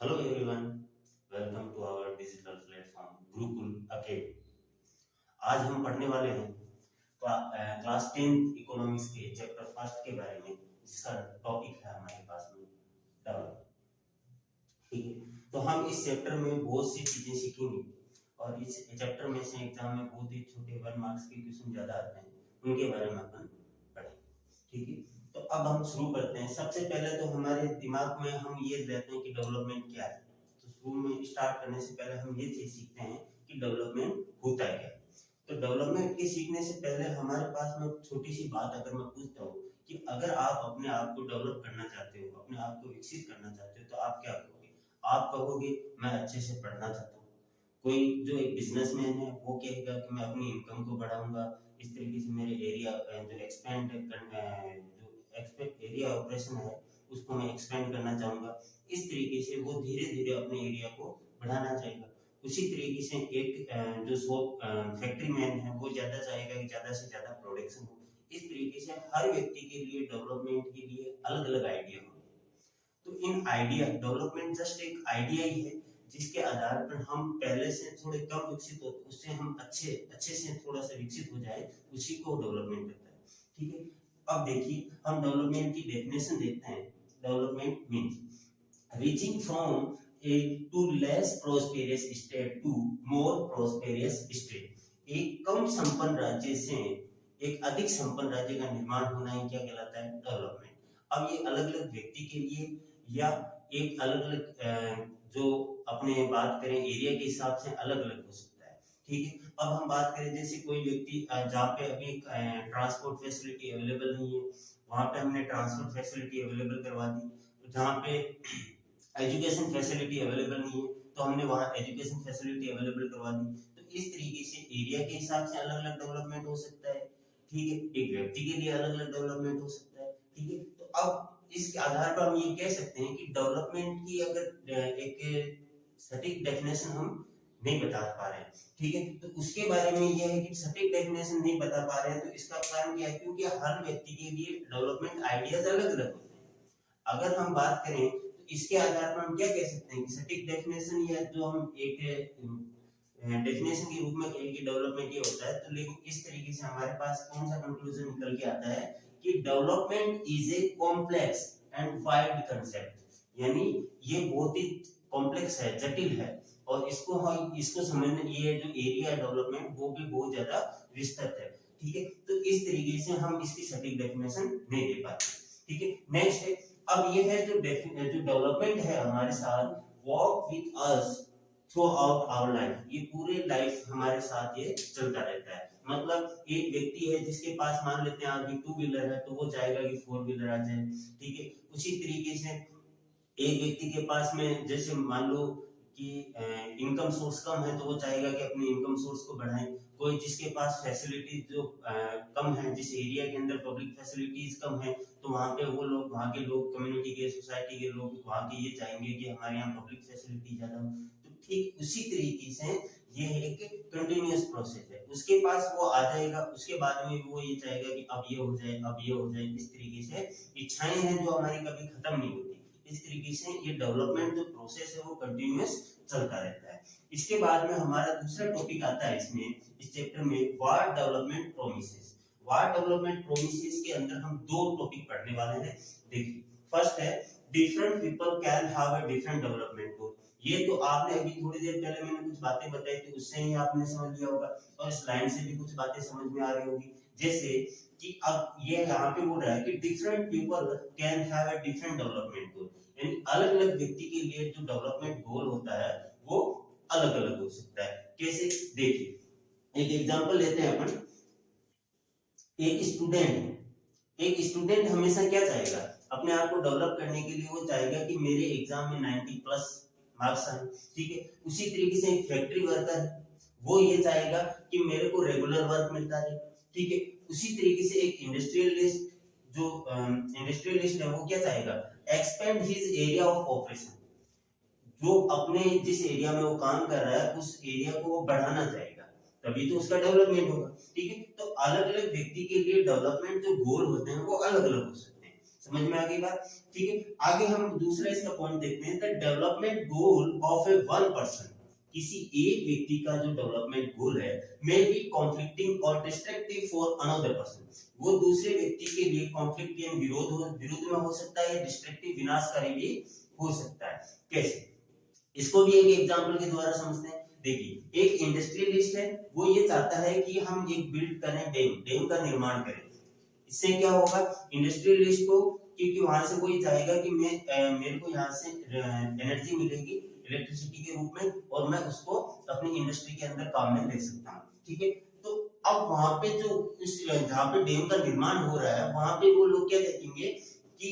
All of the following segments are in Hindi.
Hello everyone, welcome to our digital platform Gurukul Academy. आज हम पढ़ने वाले हैं क्लास 10 इकोनॉमिक्स के चैप्टर फर्स्ट के बारे में, जिसका टॉपिक है हमारे पास में डेवलप। ठीक है, तो हम इस चैप्टर में बहुत सी चीजें सीखेंगे और इस चैप्टर में से एग्जाम में बहुत ही छोटे 1 मार्क्स के क्वेश्चन ज्यादा आते हैं, उनके बारे में अपन पढ़ेंगे। ठीक है, तो अब हम शुरू करते हैं। सबसे पहले तो हमारे दिमाग में हम ये लेते हैं कि डेवलपमेंट क्या है। तो शुरू में स्टार्ट करने से पहले हम ये चीज सीखते हैं कि डेवलपमेंट होता है क्या। तो डेवलपमेंट के सीखने से पहले हमारे पास में छोटी सी बात अगर मैं पूछता हूँ कि अगर आप अपने आप को डेवलप करना चाहते हो, अपने आप को विकसित करना चाहते हो, तो आप क्या करोगे? आप कहोगे मैं अच्छे से पढ़ना चाहता हूँ। कोई जो एक बिजनेसमैन है वो कहेगा कि मैं अपनी इनकम को बढ़ाऊंगा, इस तरीके से मेरे एरिया जो एक्सपेंड जो एक्सपेक्ट एरिया ऑपरेशन है उसको मैं एक्सपेंड करना चाहूंगा। इस तरीके से वो धीरे धीरे अपने एरिया को बढ़ाना चाहेगा। उसी तरीके से एक जो शॉप फैक्ट्री मैन है वो ज्यादा चाहेगा कि ज्यादा से ज्यादा प्रोडक्शन हो। इस तरीके से हर व्यक्ति के लिए डेवलपमेंट के लिए अलग अलग आइडिया होंगे। तो इन आइडिया डेवलपमेंट जस्ट एक आइडिया ही है जिसके आधार पर हम पहले से थोड़े कम विकसित हो, उससे हम अच्छे से थोड़ा सा विकसित हो जाए, उसी को डेवलपमेंट कहता है। ठीक है, अब देखिए हम डेवलपमेंट की डेफिनेशन देखते हैं। Development means reaching from A to less prosperous state to more prosperous state. एक कम संपन्न राज्य से एक अधिक संपन्न राज्य का निर्माण होना ही क्या कहलाता है? डेवलपमेंट। अब ये अलग अलग व्यक्ति के लिए या एक अलग अलग जो अपने बात करें एरिया के हिसाब से अलग अलग हो सकता है। ठीक है, अब हम बात करें जैसे कोई व्यक्ति जहाँ पे अभी ट्रांसपोर्ट फैसिलिटी अवेलेबल नहीं है, वहां पे हमने ट्रांसपोर्ट फैसिलिटी अवेलेबल करवा दी। जहाँ पे एजुकेशन फैसिलिटी अवेलेबल नहीं है तो हमने वहाँ एजुकेशन फैसिलिटी अवेलेबल करवा दी। तो इस तरीके से एरिया के हिसाब से अलग अलग डेवलपमेंट हो सकता है। ठीक है, एक व्यक्ति के लिए अलग अलग डेवलपमेंट हो सकता है। ठीक है, तो अब इसके आधार पर हम ये कह सकते हैं कि डेवलपमेंट की अगर एक सटीक डेफिनेशन हम नहीं बता पा रहे हैं। ठीक है, तो उसके बारे में यह है कि सटीक डेफिनेशन नहीं बता पा रहे हैं, तो इसका कारण क्या है? क्योंकि हर व्यक्ति के लिए डेवलपमेंट आइडियाज अलग अलग होते हैं। अगर हम बात करें तो इसके आधार पर हम क्या कह सकते हैं कि सटीक डेफिनेशन या जो हम एक डेफिनेशन के रूप में कहें कि डेवलपमेंट ये होता है, तो लेकिन इस तरीके से हमारे पास कौन सा कंक्लूजन निकल के आता है कि development is a complex and wide concept. यानी ये बहुत ही कॉम्प्लेक्स है, जटिल है, और इसको समझने ये जो एरिया डेवलपमेंट वो भी बहुत ज्यादा विस्तृत है। ठीक है, तो इस तरीके से हम इसकी सटीक डेफिनेशन नहीं दे पाते। ठीक है, नेक्स्ट है, अब ये है जो डेवलपमेंट है हमारे साथ walk with us throughout our life. ये पूरे लाइफ हमारे साथ ये चलता रहता है। मतलब एक व्यक्ति है जिसके पास मान लेते हैं अभी 2 व्हीलर है तो वो चाहेगा कि 4 व्हीलर आ जाए। ठीक है, उसी तरीके से एक व्यक्ति के पास में जैसे मान लो कि इनकम सोर्स कम है तो वो चाहेगा कि अपने इनकम सोर्स को बढ़ाएं। कोई जिसके पास फैसिलिटी जो कम है, जिस एरिया के अंदर पब्लिक फैसिलिटीज कम है, तो वहाँ पे वो लोग, वहाँ के लोग, कम्युनिटी के, सोसाइटी के लोग वहाँ के ये चाहेंगे कि हमारे यहाँ पब्लिक फैसिलिटी ज्यादा हो। तो ठीक उसी तरीके से ये एक कंटिन्यूअस प्रोसेस है। उसके पास वो आ जाएगा, उसके बाद में वो ये चाहेगा कि अब ये हो जाए, अब ये हो जाए। इस तरीके से इच्छाएं हैं जो हमारी कभी खत्म नहीं होती। इस तरीके से ये डेवलपमेंट जो प्रोसेस है वो कंटिन्यूअस चलता रहता है। इसके बाद में हमारा दूसरा टॉपिक आता है इसमें, इस चैप्टर में, what development promises. What development promises के अंदर हम 2 टॉपिक पढ़ने वाले हैं। देखिए, फर्स्ट है different people can have a different development goal. ये तो आपने अभी थोड़ी देर पहले मैंने कुछ बातें बताई थी, उससे ही आपने समझ लिया होगा, और इस लाइन से भी कुछ बातें समझ में आ रही होगी। जैसे कि अब ये यहाँ पे बोल रहा है कि different people can have a different development goal. यानी अलग अलग व्यक्ति के लिए जो डेवलपमेंट गोल होता है वो अलग अलग हो सकता है। कैसे? देखिए, एक एग्जांपल लेते हैं अपन। एक स्टूडेंट हमेशा क्या चाहेगा? अपने आप को डेवलप करने के लिए वो चाहेगा कि मेरे एग्जाम में 90 प्लस मार्क्स आए। ठीक है, उसी तरीके से एक फैक्ट्री वर्कर है, वो ये चाहेगा कि मेरे को रेगुलर वर्क मिलता रहे। ठीक है, उसी तरीके से एक इंडस्ट्रियलिस्ट है वो क्या चाहेगा? Expand his area of operation. जो अपने जिस एरिया में वो काम कर रहा है उस एरिया को वो बढ़ाना चाहेगा, तभी तो उसका डेवलपमेंट होगा। ठीक है, तो अलग अलग व्यक्ति के लिए डेवलपमेंट जो गोल होते हैं वो अलग अलग हो सकते हैं। समझ में आ गई बात? ठीक है, आगे हम दूसरा इसका पॉइंट देखते हैं, the development goal of A one person. किसी एक व्यक्ति का जो डेवलपमेंट गोल है मे बी कॉन्फ्लिक्टिंग और डिस्ट्रक्टिव फॉर अनदर पर्सन। वो दूसरे व्यक्ति के लिए कॉन्फ्लिक्ट या विरोध में हो सकता है, या डिस्ट्रक्टिव विनाशकारी भी हो सकता है। कैसे? इसको भी एक एग्जांपल के द्वारा समझते हैं। देखिए, एक इंडस्ट्रियलिस्ट है, वो ये चाहता है कि हम एक बिल्ड करें, डैम का निर्माण करें। इससे क्या होगा इंडस्ट्रियलिस्ट को, क्योंकि वहां से वो ये चाहेगा कि मेरे को यहाँ से एनर्जी मिलेगी इलेक्ट्रिसिटी के रूप में, और मैं उसको अपनी इंडस्ट्री के अंदर काम में ले सकता हूँ। ठीक है, तो अब वहां पे जहाँ पे डैम का निर्माण हो रहा है, वहां पे वो लोग क्या देखेंगे कि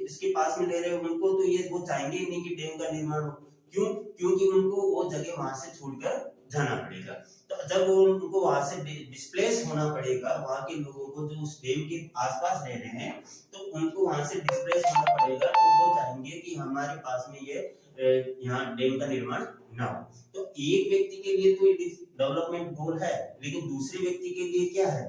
इसके पास में ले रहे हैं उनको, तो ये वो चाहेंगे नहीं कि डैम का निर्माण हो। क्यों? क्योंकि उनको वो जगह वहां से छोड़कर जाना पड़ेगा। तो जब वो उनको वहां से डिस्प्लेस होना पड़ेगा, वहां के लोगों को जो उस डैम के आसपास रह रहे हैं, तो उनको वहां से डिस्प्लेस होना पड़ेगा, तो वो चाहेंगे कि हमारे पास में ये यहाँ डैम का निर्माण ना हो। तो एक व्यक्ति के लिए तो डेवलपमेंट गोल है, लेकिन दूसरे व्यक्ति के लिए क्या है?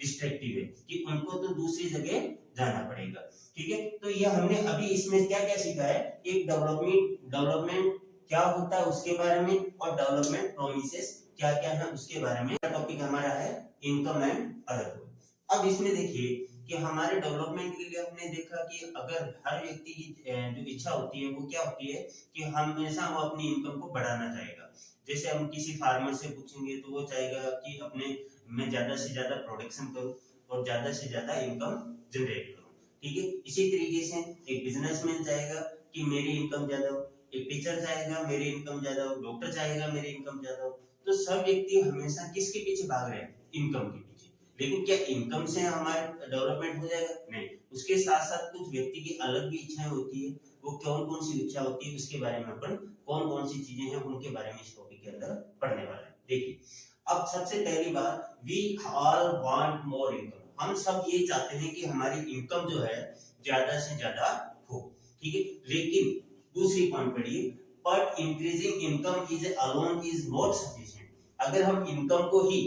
डिस्ट्रक्टिव है, कि उनको तो दूसरी जगह जाना पड़ेगा। ठीक है, तो ये हमने अभी इसमें क्या क्या सीखा है, एक डेवलपमेंट क्या होता है उसके बारे में, और डेवलपमेंट प्रोमिसेस क्या क्या है उसके बारे में। टॉपिक हमारा है इनकम एंड अदर गोल। अब इसमें देखिए कि हमारे डेवलपमेंट के लिए हमने देखा कि अगर हर व्यक्ति की जो इच्छा होती है वो क्या होती है कि हमेशा वो अपनी इनकम को बढ़ाना चाहेगा। जैसे हम किसी फार्मर से पूछेंगे तो वो चाहेगा कि अपने मैं ज्यादा से ज्यादा प्रोडक्शन करूं और ज्यादा से ज्यादा इनकम जनरेट करूं। ठीक है, इसी तरीके से एक बिजनेसमैन चाहेगा कि मेरी इनकम ज्यादा हो, एक टीचर चाहेगा मेरी इनकम ज्यादा हो, डॉक्टर चाहेगा मेरी इनकम ज्यादा हो। तो सब व्यक्ति हमेशा किसके पीछे भाग रहे हैं? इनकम के पीछे। लेकिन क्या इनकम से हमारे डेवलपमेंट हो जाएगा? नहीं, उसके साथ साथ कुछ व्यक्ति की अलग भी इच्छाएं होती है। वो कौन कौन सी इच्छा होती है उसके बारे में अपन कौन कौन सी चीजें हैं उनके बारे में इस टॉपिक के अंदर पढ़ने वाले हैं। देखिए, अब सबसे पहली बात, we all want more income. हम सब ये चाहते हैं कि हमारी इनकम जो है ज्यादा से ज्यादा हो। ठीक है, लेकिन दूसरी पॉइंट पढ़िए, but increasing income is alone is not sufficient. अगर हम इनकम को ही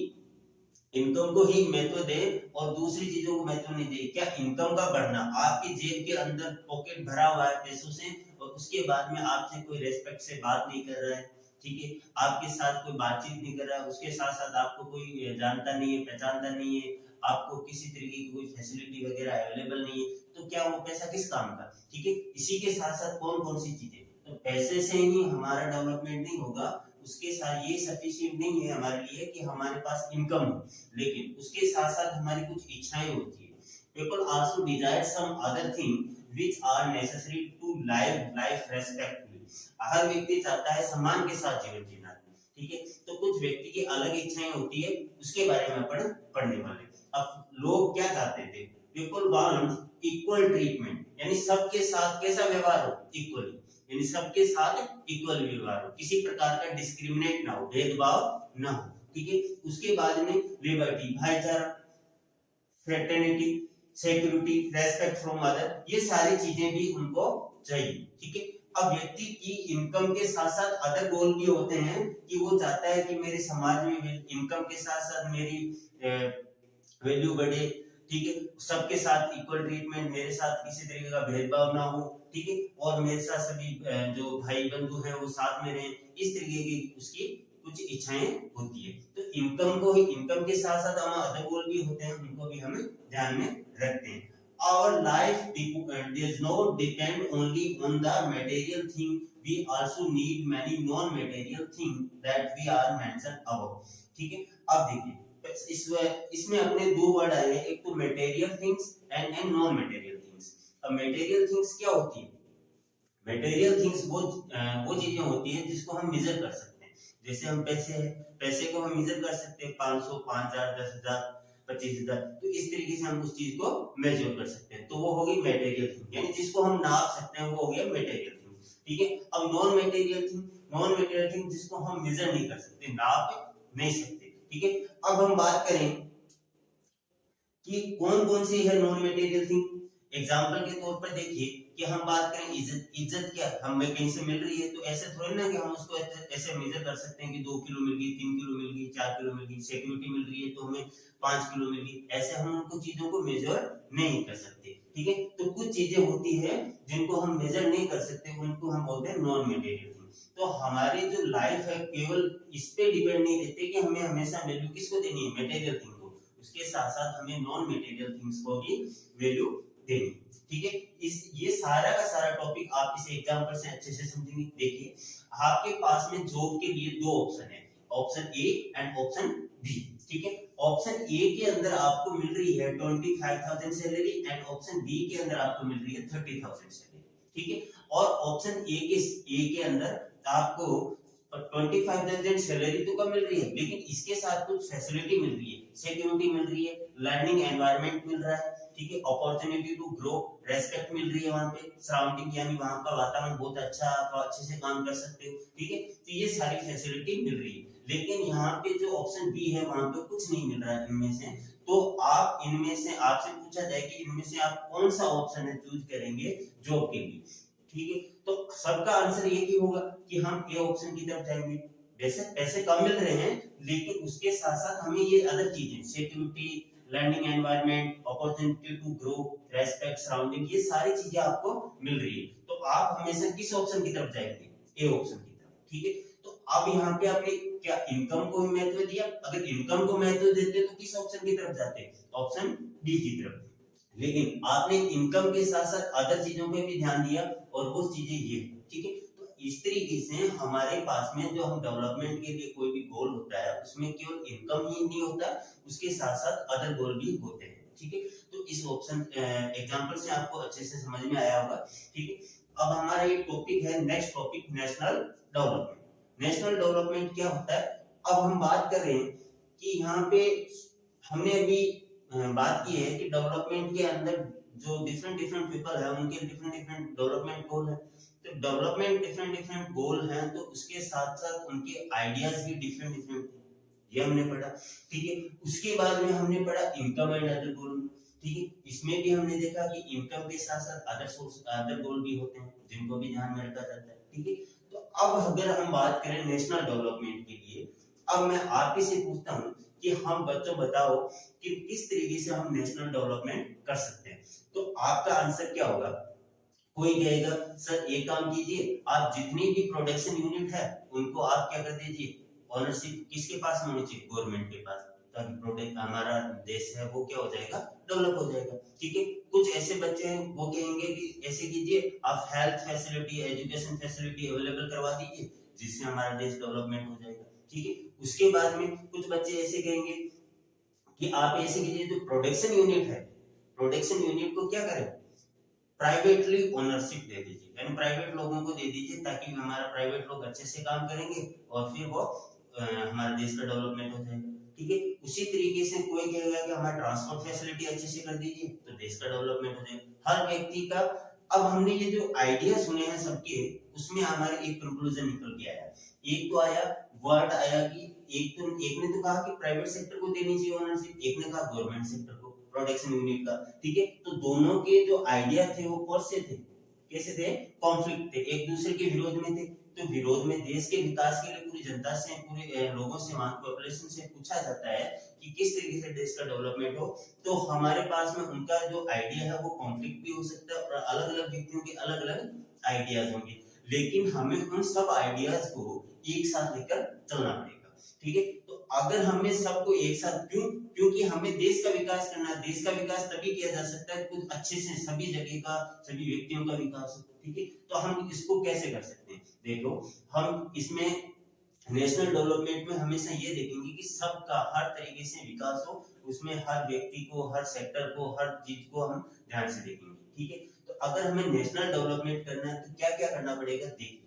महत्व दें और दूसरी चीजों को महत्व नहीं दें, क्या इनकम का बढ़ना, आपकी जेब के अंदर पॉकेट भरा हुआ है पैसों से, और उसके बाद में आपसे कोई रेस्पेक्ट से बात नहीं कर रहा है, ठीक है, आपके साथ कोई बातचीत नहीं कर रहा है, उसके साथ साथ आपको कोई जानता नहीं है, पहचानता नहीं है, आपको किसी तरीके की कोई फैसिलिटी वगैरह अवेलेबल नहीं है, तो क्या वो पैसा किस काम का? ठीक है, इसी के साथ साथ कौन कौन सी चीजें, तो पैसे से ही हमारा डेवलपमेंट नहीं होगा। उसके साथ ये सफिशिएंट नहीं है हमारे लिए कि हमारे पास इनकम हो, लेकिन उसके साथ साथ हमारी कुछ इच्छाएं होती है। People also desire some other thing which are necessary to life respectfully। हर व्यक्ति चाहता है सम्मान के साथ जीवन जीना। ठीक है, तो कुछ व्यक्ति की अलग इच्छाएं होती है, उसके बारे में अपन पढ़ने वाले। अब लोग क्या चाहते थे? People want equal treatment, यानी सबके साथ कैसा व्यवहार हो? इक्वली, यानी सबके साथ इक्वल व्यवहार हो, किसी प्रकार का डिस्क्रिमिनेट ना हो, भेदभाव ना हो। ठीक है, उसके बाद में लिबर्टी, भाईचारा, fraternity, security, respect from other, ये सारी चीजें भी उनको चाहिए। ठीक है, अब व्यक्ति की इनकम के साथ साथ अदर गोल भी होते हैं कि वो चाहता है कि मेरे समाज में इनकम के साथ साथ मेरी वैल्यू बढ़े। ठीक है, सबके साथ इक्वल ट्रीटमेंट, मेरे साथ किसी तरीके का भेदभाव ना हो। ठीक है, और मेरे साथ सभी जो भाई बंधु हैं वो साथ में रहें, इस तरीके की उसकी कुछ इच्छाएं होती है। तो इनकम के साथ साथ हमारे अदर गोल भी होते हैं, उनको भी हमें ध्यान में रखते हैं। Our life does not depend only on the material thing, we also need many non-material things that we are mentioned above। ठीक है, अब देखिए इसमें अपने दो वर्ड आए हैं, एक तो material things and non material things. अब मटेरियल थिंग्स क्या होती है? मटेरियल थिंग्स वो चीजें होती हैं जिसको हम मेजर कर सकते हैं। जैसे हम पैसे को हम मेजर कर सकते हैं, 500, 5000, 10000, 25000, तो इस तरीके से हम उस चीज को मेजर कर सकते हैं, तो वो होगी मटेरियल थिंग, यानी जिसको हम नाप सकते हैं वो हो गया मटेरियल थिंग। ठीक है, अब नॉन मटेरियल थिंग जिसको हम मेजर नहीं कर सकते, नाप नहीं सकते। ठीक है, अब हम बात करें कि कौन कौन सी है नॉन मटेरियल थिंग। एग्जांपल के तौर पर देखिए कि हम बात करें इज्जत क्या हमें कहीं से मिल रही है, तो ऐसे थोड़ी ना कि हम उसको ऐसे मेजर कर सकते हैं कि 2 किलो मिल गई, 3 किलो मिल गई, 4 किलो मिल गई। सिक्योरिटी मिल रही है तो हमें 5 किलो मिल गई, ऐसे हम उनको चीजों को मेजर नहीं कर सकते। ठीक है। तो कुछ चीजें होती है जिनको हम मेजर नहीं कर सकते, उनको हम बोलते हैं नॉन मटेरियल थिंग्स। तो हमारी जो लाइफ है केवल इस पे डिपेंड नहीं रहती कि हमें हमेशा वैल्यू किसको देनी है, मटेरियल थिंग को, उसके साथ साथ हमें नॉन मटेरियल थिंग्स को भी वैल्यू देनी है, ठीक है। ये सारा का सारा टॉपिक आप इस एग्जांपल से अच्छे से समझेंगे। देखिए आपके पास में जॉब के लिए दो ऑप्शन है, option A and option B, ठीक है। ऑप्शन ए के अंदर आपको मिल रही है 25,000 सैलरी एंड ऑप्शन बी के अंदर आपको मिल रही है 30,000 सैलरी, ठीक है। और ऑप्शन ए के अंदर आपको 25,000 सैलरी तो कम मिल रही है, लेकिन इसके साथ कुछ फैसिलिटी मिल रही है, सिक्योरिटी मिल रही है, लर्निंग एनवायरनमेंट मिल रहा है, ठीक है, अपॉर्चुनिटी टू ग्रो, रेस्पेक्ट मिल रही है वहां पे, सराउंडिंग यानी वहां का वातावरण बहुत अच्छा, आप अच्छे से काम कर सकते हो, ठीक है। तो ये सारी फैसिलिटी मिल रही है, लेकिन यहाँ पे जो ऑप्शन बी है वहां पे कुछ नहीं मिल रहा है इनमें से। तो आप इनमें से, आपसे पूछा जाए कि इनमें से आप कौन सा ऑप्शन है चूज करेंगे जॉब के लिए, ठीक है। तो सबका आंसर ये ही होगा कि हम ए ऑप्शन की तरफ जाएंगे। वैसे पैसे कम मिल रहे हैं, लेकिन उसके साथ साथ हमें ये अदर चीजें, security, learning environment, opportunity to grow, respect, surrounding, ये सारी चीजें आपको मिल रही है। तो आप हमेशा किस ऑप्शन की तरफ जाएंगे, ए ऑप्शन की तरफ, ठीक है। तो अब यहाँ पे आपने क्या इनकम को महत्व दिया, अगर इनकम को महत्व देते तो किस ऑप्शन की तरफ जाते, ऑप्शन बी की तरफ। लेकिन आपने इनकम के साथ साथ अदर चीजों पे भी ध्यान दिया और वो चीजें ये, ठीक है। तो इस तरीके से हमारे पास में जो हम डेवलपमेंट के लिए कोई भी गोल होता है उसमें केवल इनकम ही नहीं होता, उसके साथ साथ अदर गोल भी होते हैं, ठीक है। तो इस ऑप्शन एग्जांपल से आपको अच्छे से समझ में आया होगा, ठीक है। अब हमारा ये टॉपिक है, next topic national development. National development क्या होता है, अब हम बात कर रहे हैं कि यहाँ पे हमने अभी बात की है कि डेवलपमेंट के अंदर जो डिफरेंट डिफरेंट पीपल है उनके डिफरेंट डिफरेंट डेवलपमेंट गोल है। तो डेवलपमेंट डिफरेंट डिफरेंट गोल हैं, तो उसके साथ साथ उनके आइडियाज भी डिफरेंट डिफरेंट, ये हमने पढ़ा, ठीक है। उसके बाद में हमने पढ़ा इनकम एंड अदर गोल, ठीक है। इसमें भी हमने देखा कि इनकम के साथ साथ अदर सोर्स, अदर गोल भी होते हैं जिनको भी ध्यान में रखा जाता है, ठीक है। तो अब अगर हम बात करें नेशनल डेवलपमेंट के लिए, अब मैं आप ही से पूछता हूं कि हम बच्चों बताओ कि किस तरीके से हम नेशनल डेवलपमेंट कर सकते हैं। तो आपका आंसर क्या होगा, कोई कहेगा सर एक काम कीजिए, आप जितनी भी प्रोडक्शन यूनिट है उनको आप क्या कर दीजिए, ओनरशिप किसके पास में होनी चाहिए, गवर्नमेंट के पास, ताकि प्रोडक्ट हमारा देश है वो क्या हो जाएगा, डेवलप हो जाएगा, ठीक है। कुछ ऐसे बच्चे हैं वो कहेंगे कि ऐसे कीजिए, आप health facility, education facility available करवा दीजिए जिससे हमारा देश डेवलपमेंट हो जाएगा, ठीक है। उसके बाद में कुछ बच्चे ऐसे कहेंगे कि आप ऐसे कीजिए, जो प्रोडक्शन यूनिट है, प्रोडक्शन यूनिट को क्या करें, प्राइवेटली ओनरशिप दे दीजिए, यानी प्राइवेट लोगों को दे दीजिए ताकि हमारा प्राइवेट लोग अच्छे से काम करेंगे और फिर वो हमारे देश का डेवलपमेंट हो जाएगा, ठीक है। उसी तरीके से कोई कहेगा कि हमारा ट्रांसपोर्ट फैसिलिटी अच्छे से कर दीजिए तो देश का डेवलपमेंट हो जाएगा, हर व्यक्ति का। अब हमने ये जो आइडिया सुने हैं सबके, उसमें हमारे एक कंक्लूजन निकल के आया, एक तो आया वर्ड आया कि एक ने तो कहा कि प्राइवेट सेक्टर को देनी चाहिए ओनरशिप, एक ने कहा गवर्नमेंट सेक्टर को, प्रोडक्शन यूनिट का, ठीक है। तो दोनों के जो आइडिया थे वो कौन से थे, कैसे थे, कॉन्फ्लिक्ट थे, एक दूसरे के विरोध में थे। तो विरोध में देश के विकास के लिए पूरी जनता से, पूरे लोगों से, वहां पॉपुलेशन से पूछा जाता है कि किस तरीके से देश का डेवलपमेंट हो, तो हमारे पास में उनका जो आइडिया है वो कॉन्फ्लिक्ट भी हो सकता है और अलग अलग व्यक्तियों के अलग अलग आइडियाज होंगे, लेकिन हमें उन सब आइडियाज को एक साथ लेकर चलना पड़ेगा, ठीक है। तो अगर हमें सबको एक साथ, क्योंकि हमें देश का विकास करना है, देश का विकास तभी किया जा सकता है कुछ अच्छे से सभी जगह का, सभी व्यक्तियों का विकास, ठीक है। तो हम इसको कैसे कर सकते हैं, देखो हम इसमें नेशनल डेवलपमेंट में हमेशा ये देखेंगे कि सबका हर तरीके से विकास हो, उसमें हर व्यक्ति को, हर सेक्टर को, हर चीज को हम ध्यान से देखेंगे, ठीक है। तो अगर हमें नेशनल डेवलपमेंट करना है तो क्या क्या करना पड़ेगा, देखिए,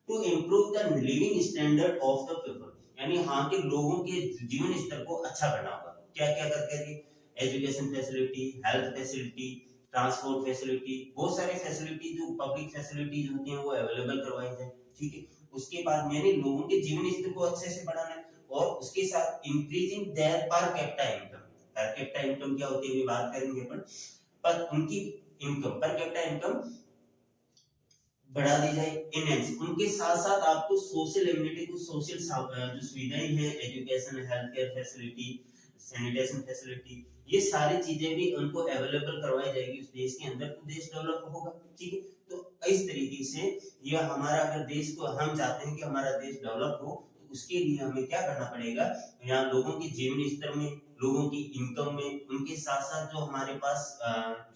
to improve the living standard of the people, यानी यहाँ के लोगों के जीवन स्तर को अच्छा करना होगा, क्या क्या करके, education facility, health facility, transport facility, बहुत सारी फैसिलिटी जो पब्लिक फैसिलिटीज होती हैं वो अवेलेबल करवाई जाए, ठीक है। उसके बाद यानी लोगों के जीवन स्तर को अच्छे से बढ़ाना है, और उसके साथ इंक्रीजिंग देयर पर capita income, per capita income क्या होती है अभी बात करेंगे अपन, पर उनकी इनकम, पर कैपिटा इनकम बढ़ा दी जाए, इनहेंस, उनके साथ साथ आपको सोशल एमिनिटी को, सोशल जो सुविधाएं हैं, education, health care facility, sanitation facility, ये सारी चीजें भी उनको अवेलेबल करवाई जाएगी उस देश के अंदर, तो देश डेवलप होगा। ठीक है, तो इस तरीके से यह हमारा, अगर देश को हम चाहते हैं कि हमारा देश डेवलप हो, तो उसके लिए हमें क्या करना पड़ेगा, यहाँ लोगों के जीवन स्तर में, लोगों की इनकम में, उनके साथ साथ जो हमारे पास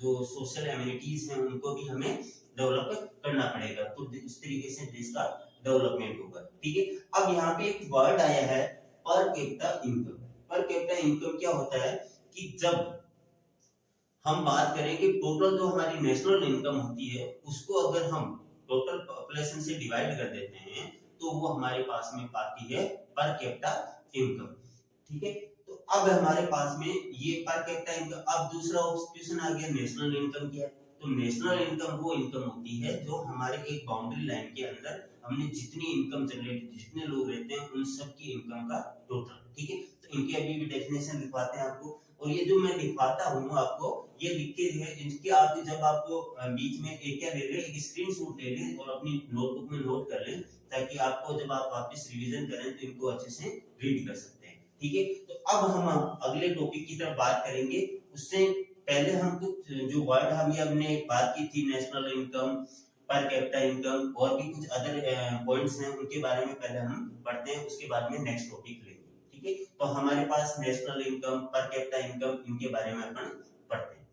जो सोशल एमिनिटीज हैं उनको भी हमें डेवलप करना पड़ेगा, तो इस तरीके से देश का डेवलपमेंट होगा। ठीक है, अब यहाँ पे एक वर्ड आया है पर capita income. Per capita income क्या होता है कि जब हम बात करें कि टोटल जो हमारी नेशनल इनकम होती है उसको अगर हम टोटल पॉपुलेशन से डिवाइड कर देते हैं तो वो हमारे पास में आती है पर कैपिटा इनकम। ठीक है, तो अब हमारे पास में ये पर कैपिटा इनकम। अब दूसरा क्वेश्चन आ गया, नेशनल इनकम क्या है? तो नेशनल इनकम वो इनकम होती है जो हमारे एक बाउंड्री लाइन के अंदर हमने जितनी इनकम जनरेट, जितने लोग रहते हैं उन सब की इनकम का टोटल। ठीक है, तो इनकी अभी भी डेफिनेशन लिखवाते हैं आपको, और ये जो मैं लिखवाता हूँ आपको, ये लिख के जो है इनकी आप जब आपको बीच में एक क्या ले ले, एक स्क्रीनशॉट ले लें और अपनी नोटबुक में नोट कर लें, ताकि आपको जब आप वापस रिवीजन करें तो इनको अच्छे से रीड कर सकते हैं। ठीक है, तो अब हम अगले टॉपिक की तरफ बात करेंगे। उससे पहले हम कुछ जो वर्ड हमने बात की थी, national income, per capita income और भी कुछ अदर पॉइंट्स हैं, उनके बारे में पहले हम पढ़ते हैं, उसके बाद में नेक्स्ट टॉपिक लेंगे। ठीक है, तो हमारे पास national income, per capita income, इनके बारे में अपन पढ़ते हैं।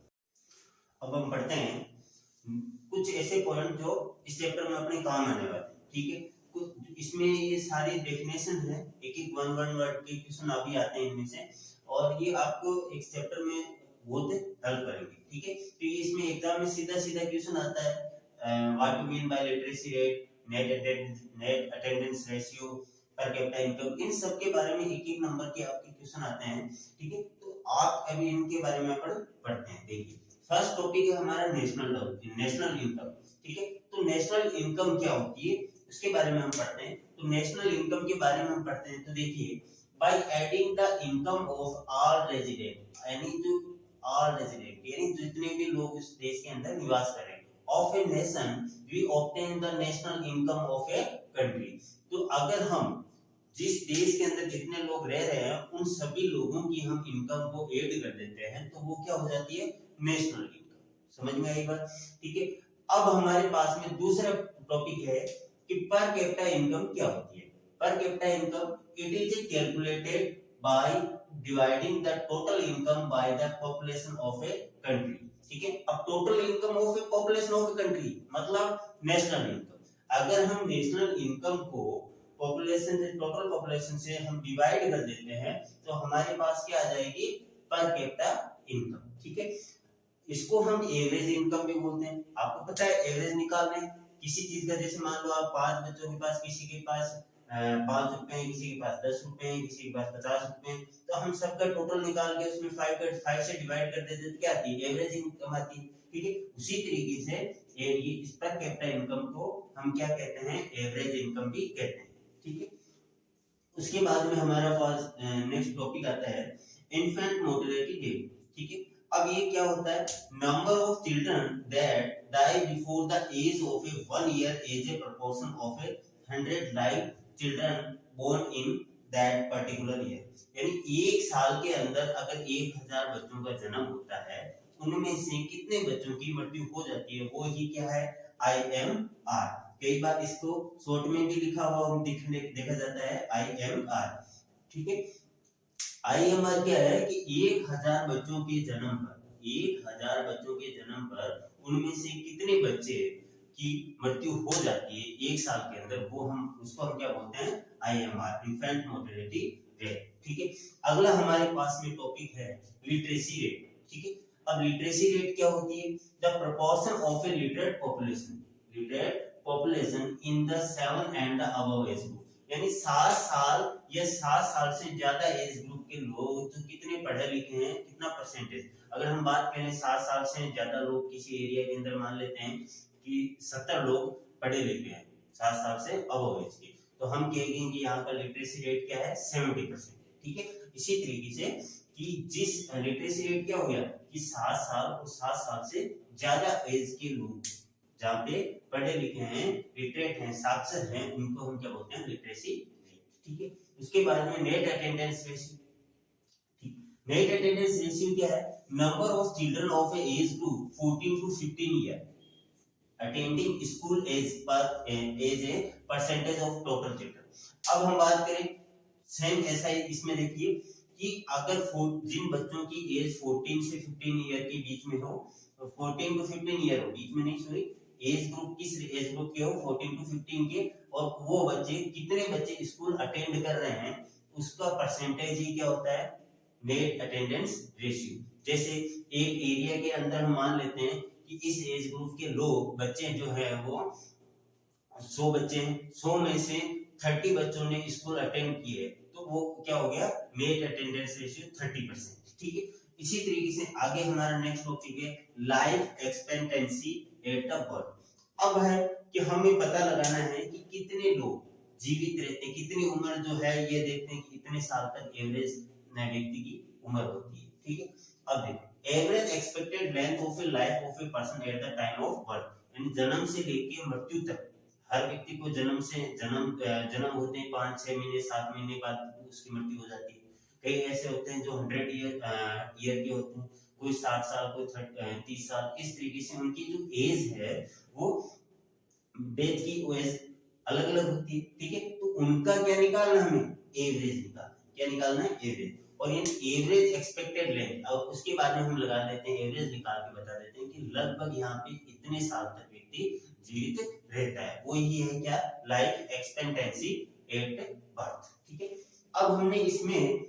अब हम पढ़ते हैं कुछ ऐसे पॉइंट जो इस चैप्टर में अपने काम आने वाले। ठीक है, इसमें ये सारी डेफिनेशन है, एक एक वन वर्ड के क्वेश्चन अभी आते हैं इनमें से, और ये आपको एक चैप्टर में बहुत हेल्प करेंगे। ठीक है, तो इसमें एग्जाम में सीधा सीधा क्वेश्चन आता है, what do mean by literacy rate, net attendance ratio, per capita income, इन सब के बारे में एक एक नंबर के आपके क्वेश्चन आते हैं। ठीक है, तो आप अभी इनके बारे में पढ़ते हैं। देखिए, फर्स्ट टॉपिक है हमारा नेशनल इनकम। ठीक है, तो नेशनल इनकम क्या होती है उसके बारे में हम पढ़ते हैं। तो नेशनल इनकम के बारे में हम पढ़ते हैं, तो देखिए, by adding the income of all resident, यानी जितने भी लोग इस देश के अंदर निवास कर रहे हैं, of a nation we obtain the national income of a country. तो अगर हम जिस देश के अंदर जितने लोग रह रहे हैं उन सभी लोगों की हम इनकम को ऐड कर देते हैं, तो वो क्या हो जाती है, नेशनल इनकम। समझ में आई बात? ठीक है, अब हमारे पास में दूसरा टॉपिक है कि पर कैपिटा इनकम क्या होती है। पर capita income, it is calculated by dividing the total income by the population of a country. ठीक है, अब total income of A population of a country मतलब नेशनल इनकम। अगर हम नेशनल इनकम को पॉपुलेशन से, टोटल पॉपुलेशन से हम डिवाइड कर देते हैं तो हमारे पास क्या आ जाएगी, पर कैपिटा इनकम। ठीक है, इसको हम एवरेज इनकम भी बोलते हैं। आपको पता है एवरेज निकालने किसी चीज का, जैसे मान लो आप 5 बच्चों के पास, किसी के पास 5 रुपए, किसी के पास 10 रुपए, किसी के पास 50 रुपए, तो हम सबका टोटल निकाल के उसमें 5 से डिवाइड कर देते तो क्या आती है, एवरेज इनकम आती है। ठीक है, उसी तरीके से ये इस पर कैपिटा इनकम को हम क्या कहते हैं, एवरेज इनकम भी कहते हैं। ठीक है, उसके बाद में हमारा पास नेक्स्ट टॉपिक आता है इन्फेंट मोर्टेलिटी रेट। ठीक है, अब ये क्या होता है, number of children that die before the age of a 1 year as a proportion of a 100 live children born in that particular year. यानी एक साल के अंदर अगर 1000 बच्चों का जन्म होता है, उनमें से कितने बच्चों की मृत्यु हो जाती है, वो ही क्या है, IMR। कई बार इसको शॉर्ट में भी लिखा हुआ देखा जाता है, IMR। ठीक है, IMR क्या है कि 1000 बच्चों के जन्म पर, 1000 बच्चों के जन्म पर उनमें से कितने बच्चे की मृत्यु हो जाती है एक साल के अंदर, वो हम उसको हम क्या बोलते हैं, IMR, इन्फेंट मोर्टेलिटी रेट। ठीक है, अगला हमारे पास में टॉपिक है लिटरेसी रेट। ठीक है, अब लिटरेसी रेट क्या होती है, the proportion of A literate population in the 7 and the above age group. यानी 7 साल या 7 साल से ज्यादा एज ग्रुप के लोग जो कितने पढ़े लिखे हैं, कितना परसेंटेज। अगर हम बात करें 7 साल से ज्यादा लोग किसी एरिया के अंदर, मान लेते हैं कि 70 लोग पढ़े लिखे हैं 7 साल से अबव एज के, तो हम कहेंगे कि यहाँ का लिटरेसी रेट क्या है, 70%। ठीक है, इसी तरीके से कि जिस लिटरेसी रेट क्या हो गया कि 7 साल और 7 साल से ज्यादा एज के लोग जहाँ पे पढ़े लिखे हैं, लिटरेट हैं, साक्षर हैं, उनको हम क्या बोलते हैं, लिटरेसी रेट। ठीक है, उसके बाद में नेट अटेंडेंस रेशियो। ठीक, नेट अटेंडेंस रेशियो क्या है? Number of children of age group 14 to 15 year attending school as a percentage of total children. अब हम बात करें सेम ऐसा ही इसमें देखिए कि अगर जिन बच्चों की एज 14 से 15 ईयर के बीच में हो, 14 to 15 ईयर हो, बीच में नहीं सॉरी, एज ग्रुप किस एज ग्रुप के हो 14 to 15 के, और वो बच्चे कितने बच्चे स्कूल अटेंड कर रहे हैं उसका परसेंटेज ही क्या होता है? Net attendance ratio. जैसे एक एरिया के अंदर हम मान लेते हैं कि इस एज ग्रुप के लोग बच्चे जो है वो 100 बच्चे हैं, 100 में से 30 बच्चों ने स्कूल अटेंड किए, तो वो क्या हो गया? Net attendance ratio 30%। ठीक है, इसी तरीके से आगे हमारा नेक्स्ट टॉपिक है life expectancy at the birth. अब है कि हमें पता लगाना है कि कितने लोग जीवित रहते हैं, कितनी उम्र जो है ये देखते हैं कि इतने साल तक एवरेज व्यक्ति की उम्र होती है। ठीक है, अब देखो average expected length of A life of a person at the time of birth, यानी जन्म से लेकर मृत्यु तक हर व्यक्ति को जन्म होते हैं 5-6 महीने 7 महीने बाद उसकी मृत्यु हो जाती है। कई ऐसे होते हैं जो 100 ईयर के होते हैं, कोई 60 साल, कोई 30 साल, इस तरीके से उनकी जो एज है वो डेथ की एज अलग अलग होती है। ठीक है, तो उनका क्या निकालना, हमें एवरेज निकालना। क्या निकालना है? एवरेज। और ये एवरेज एक्सपेक्टेड लेंथ, अब उसके बाद में हम लगा देते हैं, एवरेज निकाल के बता देते हैं कि लगभग यहाँ पे इतने साल तक व्यक्ति जीवित रहता है, वो ही है क्या? Life expectancy at birth. ठीक है, अब हमने इसमें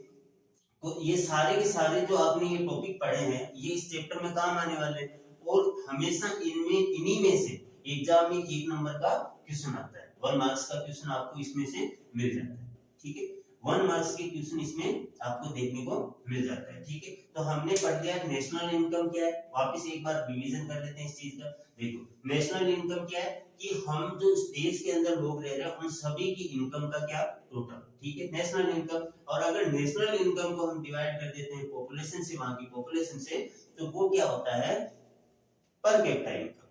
तो ये सारे के सारे जो आपने ये टॉपिक पढ़े हैं ये इस चैप्टर में काम आने वाले हैं, और हमेशा इन्हीं में से एग्जाम में 1 नंबर का क्वेश्चन आता है, 1 मार्क्स का क्वेश्चन आपको इसमें से मिल जाता है। ठीक है, 1 मार्क्स के क्वेश्चन इसमें आपको देखने को मिल जाता है। ठीक है, तो हमने पढ़ लिया नेशनल इनकम क्या है, वापस एक बार रिवीजन कर लेते हैं इस चीज का। देखो नेशनल इनकम क्या है कि हम जो देश के अंदर लोग रह रहे हैं उन सभी की इनकम का क्या? टोटल। ठीक है, नेशनल इनकम। और अगर नेशनल इनकम को हम डिवाइड कर देते हैं पॉपुलेशन से, वहां की पॉपुलेशन से, तो वो क्या होता है? पर कैपिटा इनकम।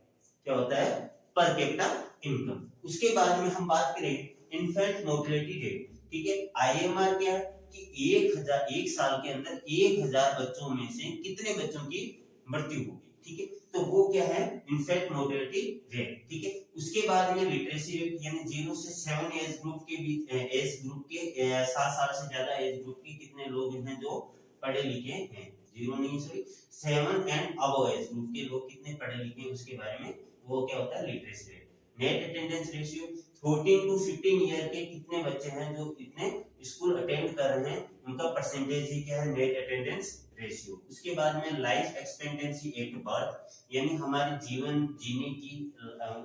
क्या होता है? पर कैपिटा इनकम। उसके बाद में हम बात करें इन्फेंट मोर्टेलिटी रेट। ठीक है, आईएमआर क्या है कि 1 साल के अंदर 1000 बच्चों में से कितने बच्चों की मृत्यु होगी। ठीक है, तो वो क्या है? Infant mortality rate. ठीक है, उसके बाद में लिटरेसी रेट, यानी 0 से 7 एज ग्रुप के बीच, एज ग्रुप के 7 साल से ज्यादा एज ग्रुप के कितने लोग हैं जो पढ़े लिखे हैं? 0 नहीं sorry 7 and above age group के लोग कितने पढ़े लिखे हैं उसके बारे में वो क्या होता है? Literacy rate. Net attendance ratio 14 to 15 year के कितने बच्चे हैं जो इतने स्कूल अटेंड कर रहे हैं, उनका परसेंटेज ही क्या है? Net attendance ratio. उसके बाद में लाइफ एक्सपेक्टेंसी एट बर्थ, यानी हमारे जीवन जीने की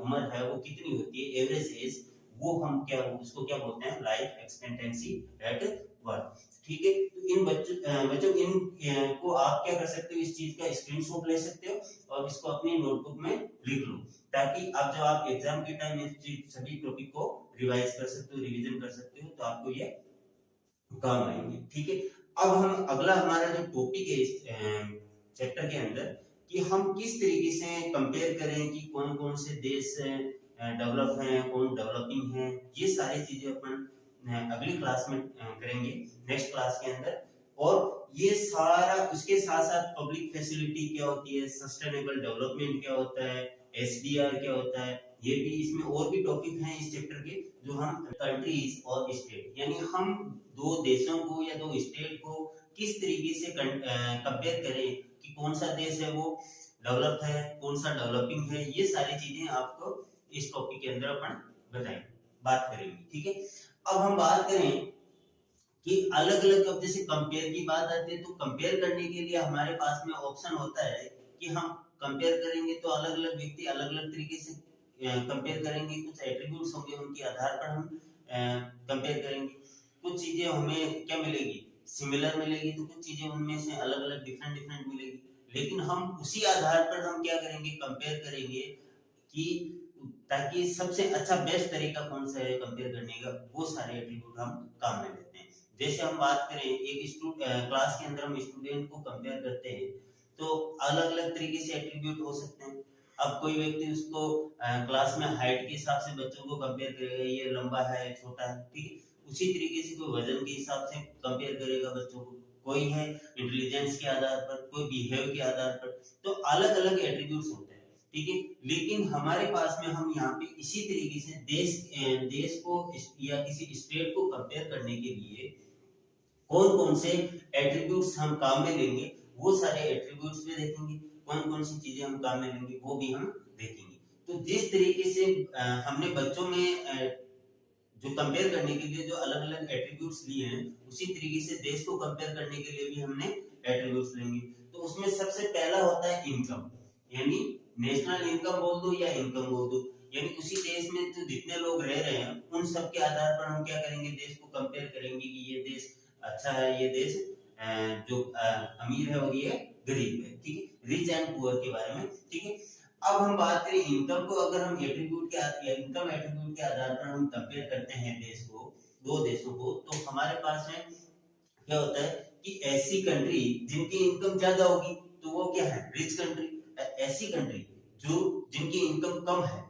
उम्र है वो कितनी होती है? एवरेज एज, वो हम क्या उसको क्या बोलते हैं? Life expectancy at birth. ठीक है, तो इन बच्चों इन को आप क्या कर सकते हो? इस चीज का स्क्रीनशॉट ले सकते हो और इसको अपनी नोटबुक में लिख लो, ताकि अब जब आप एग्जाम के टाइम इस सभी टॉपिक को रिवाइज कर सकते हो, रिवीजन कर सकते हो, तो आपको ये काम आएंगे। ठीक है, अब हम अगला हमारा जो टॉपिक है इस चैप्टर के अंदर कि हम किस तरीके से कंपेयर करें कि कौन कौन से देश डेवलप हैं, कौन डेवलपिंग हैं, ये सारी चीजें अपन अगली क्लास में करेंगे, नेक्स्ट क्लास के अंदर। और ये सारा उसके साथ साथ पब्लिक फैसिलिटी क्या होती है, सस्टेनेबल डेवलपमेंट क्या होता है, एसडीआर क्या होता है, ये भी इसमें और भी टॉपिक हैं इस चैप्टर के जो हम कंट्रीज और स्टेट, यानी हम 2 देशों को या 2 स्टेट को किस तरीके से कंपेयर करें कि कौन सा देश है वो डेवलप्ड है, कौन सा डेवलपिंग है, ये सारी चीजें आपको इस टॉपिक के अंदर अपन बताएंगे, बात करेंगे। ठीक है, अब हम बात करें कि अलग अलग, अब जैसे कंपेयर की बात आती है तो कंपेयर करने के लिए हमारे पास में ऑप्शन होता है कि हम कंपेयर करेंगे तो अलग अलग व्यक्ति अलग अलग तरीके से कंपेयर करेंगे, कुछ एट्रीब्यूट्स होंगे उनके आधार पर हम कंपेयर करेंगे, कुछ चीजें हमें क्या मिलेगी? सिमिलर मिलेगी, तो कुछ चीजें उनमें से अलग अलग डिफरेंट मिलेगी। लेकिन हम उसी आधार पर हम क्या करेंगे? कंपेयर करेंगे कि ताकि सबसे अच्छा बेस्ट तरीका कौन सा है कंपेयर करने का, वो सारे एट्रीब्यूट हम काम में लेते हैं। जैसे हम बात करें एक क्लास के अंदर हम स्टूडेंट को कंपेयर करते हैं तो अलग अलग तरीके से एट्रीब्यूट हो सकते हैं। अब कोई व्यक्ति उसको क्लास में हाइट के हिसाब से बच्चों को कंपेयर करेगा, ये लंबा है छोटा है, ठीक है, उसी तरीके से कोई वजन के हिसाब से कंपेयर करेगा बच्चों को, कोई है इंटेलिजेंस के आधार पर, कोई बिहेव के आधार पर, तो अलग अलग एट्रीब्यूट्स होते हैं, ठीक है। लेकिन हमारे पास में हम यहाँ पे इसी तरीके से देश को या किसी स्टेट को कंपेयर करने के लिए कौन कौन से एट्रीब्यूट्स हम काम में लेंगे, वो सारे एट्रीब्यूट्स में देखेंगे, कौन कौन सी चीजें हम काम में लेंगे वो भी हम देखेंगे। तो जिस तरीके से हमने बच्चों में जो कंपेयर करने के लिए जो अलग अलग एट्रीब्यूट्स लिए हैं, उसी तरीके से देश को कंपेयर करने के लिए भी हमने एट्रीब्यूट्स लेंगे। तो उसमें सबसे पहला होता है इनकम, यानी नेशनल इनकम बोल दो या इनकम बोल दो, यानी उसी देश में जो जितने लोग रह रहे हैं उन सब के आधार पर हम क्या करेंगे, देश को कंपेयर करेंगे कि ये देश अच्छा है, ये देश जो अमीर है और ये गरीब है, ठीक है, रिच एंड पुअर के बारे में, ठीक है। अब हम बात करें इनकम को, अगर हम एट्रीब्यूट के इनकम एट्रीब्यूट के आधार पर हम कंपेयर करते हैं देश को, दो देशों को, तो हमारे पास में क्या होता है कि ऐसी कंट्री जिनकी इनकम ज्यादा होगी तो वो क्या है, रिच कंट्री। ऐसी कंट्री जो जिनकी इनकम कम है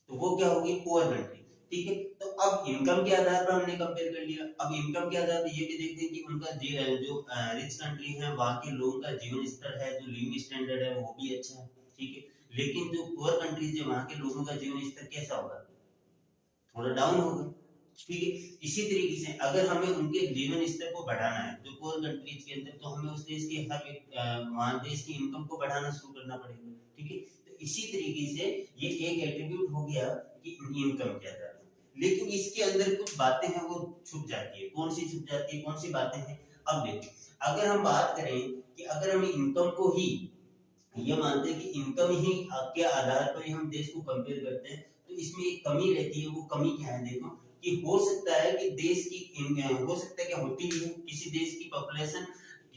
तो वो क्या होगी, पुअर कंट्री, ठीक है। तो अब इनकम के आधार पर हमने कंपेयर कर लिया। अब इनकम के आधार पर ये भी देखते हैं कि उनका जो रिच कंट्री है वहां के लोगों का जीवन स्तर है, जो लिविंग स्टैंडर्ड है वो भी अच्छा है, ठीक है। लेकिन जो पुअर कंट्रीज है वहां के लोगों का जीवन स्तर कैसा होगा, थोड़ा डाउन होगा, ठीक है। इसी तरीके से अगर हमें उनके जीवन स्तर को बढ़ाना है जो पुअर कंट्रीज के अंदर, तो हमें उस देश के वहां देश की इनकम को बढ़ाना शुरू करना पड़ेगा, ठीक है। तो इसी तरीके से ये एक एट्रीब्यूट हो गया कि इनकम के आधार पर। लेकिन इसके अंदर कुछ बातें हैं वो छुप जाती है। कौन सी छुप जाती है, कौन सी बातें हैं, अब देखिए, अगर हम बात करें कि अगर हम इनकम को ही ये मानते हैं कि इनकम ही के आधार पर ही हम देश को कंपेयर करते हैं, तो इसमें एक कमी रहती है। वो कमी क्या है, देखो कि हो सकता है कि देश की हो सकता है कि होती भी है, किसी देश की पॉपुलेशन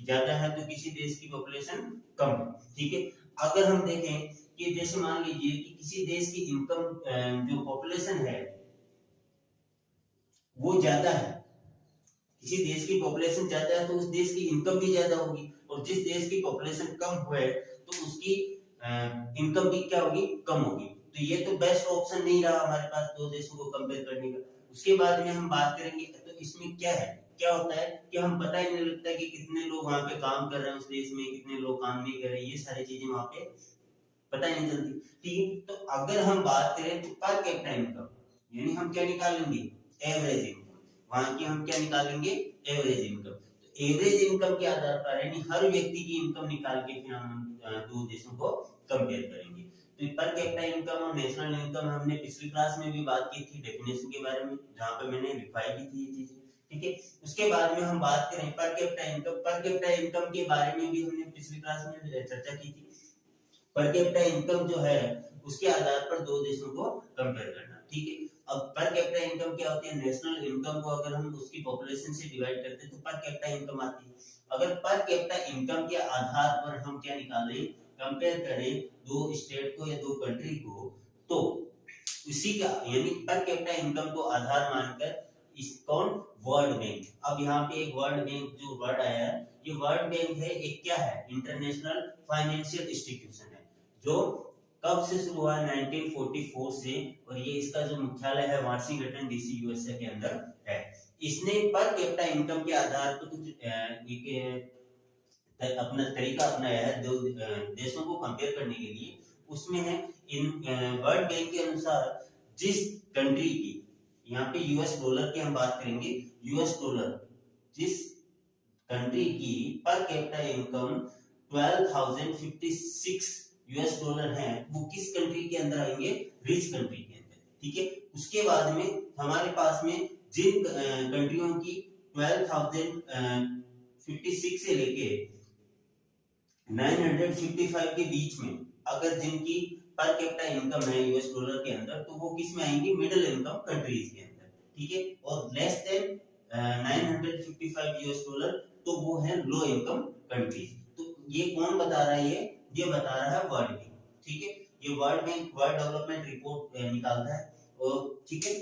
ज्यादा है तो किसी देश की पॉपुलेशन कम है, ठीक है। अगर हम देखें कि जैसे मान लीजिए कि किसी देश की इनकम जो पॉपुलेशन है वो ज्यादा है, किसी देश की पॉपुलेशन ज्यादा है तो उस देश की इनकम भी ज्यादा होगी, और जिस देश की पॉपुलेशन कम हुए तो उसकी इनकम भी क्या होगी, कम होगी। तो ये तो बेस्ट ऑप्शन नहीं रहा हमारे पास दो देशों को कंपेयर करने का। उसके बाद में हम बात करेंगे तो इसमें क्या है, क्या होता है कि हम पता ही नहीं लगता कि कितने लोग वहां पे काम कर रहे हैं उस देश में, कितने लोग काम नहीं कर रहे, ये सारी चीजें वहां पे पता ही नहीं चलती, ठीक है। तो अगर हम बात करें तो पर कैपिटा इनकम, यानी हम क्या निकालेंगे, एवरेज इनकम, वहां की हम क्या निकालेंगे, एवरेज इनकम। तो एवरेज इनकम के आधार पर यानी हर व्यक्ति की इनकम निकाल के फिर हम दो देशों को कंपेयर करेंगे। तो पर कैपिटा इनकम और नेशनल इनकम हमने पिछली क्लास में भी बात की थी डेफिनेशन के बारे में, जहां पे मैंने लिखवाई भी थी ये चीजें, ठीक है। उसके बाद में हम बात करें पर capita income, per capita income के बारे में भी हमने पिछली क्लास में चर्चा की थी। पर कैपिटा इनकम जो है उसके आधार पर दो देशों को कंपेयर करना, ठीक है। अब पर कैपिटा इनकम क्या होती है, नेशनल इनकम को अगर हम उसकी पॉपुलेशन से डिवाइड करते हैं तो पर कैपिटा इनकम आती है। अगर पर कैपिटा इनकम के आधार पर हम क्या निकालें, कंपेयर करें दो स्टेट को या दो कंट्री को, तो उसी का यानी पर कैपिटा इनकम को आधार मानकर इस कौन, वर्ल्ड बैंक। अब यहाँ पे एक वर्ल्ड बैंक जो वर्ड आया है, ये वर्ल्ड बैंक है, एक क्या है, इंटरनेशनल फाइनेंशियल इंस्टीट्यूशन है, जो कब से शुरू हुआ, 1944 से, और ये इसका जो मुख्यालय है वाशिंगटन डीसी यूएसए के अंदर है। इसने पर कैपिटा इनकम के आधार पर कुछ अपना तरीका अपनाया है दो देशों को कंपेयर करने के लिए। उसमें है इन वर्ल्ड बैंक के अनुसार जिस कंट्री की, यहाँ पे यूएस डॉलर की हम बात करेंगे, यूएस डॉलर जिस कंट्री की पर कैपिटा इनकम 12,056 यूएस डॉलर है, वो किस कंट्री के अंदर आएंगे, रिच कंट्री के अंदर, ठीक है। उसके बाद में हमारे पास में जिन कंट्रियों की 12,056 से लेके 955 के बीच में अगर जिनकी पर कैपिटा इनकम है यूएस डॉलर के अंदर, तो वो किस में आएंगे, मिडिल इनकम कंट्रीज के अंदर, ठीक है। और लेस देन 955 यूएस डॉलर तो वो है लो इनकम कंट्रीज। तो ये कौन बता रहा है, ये बता रहा है वर्ल्ड बैंक, ठीक है। ये world bank world development report निकालता है, और ठीक है।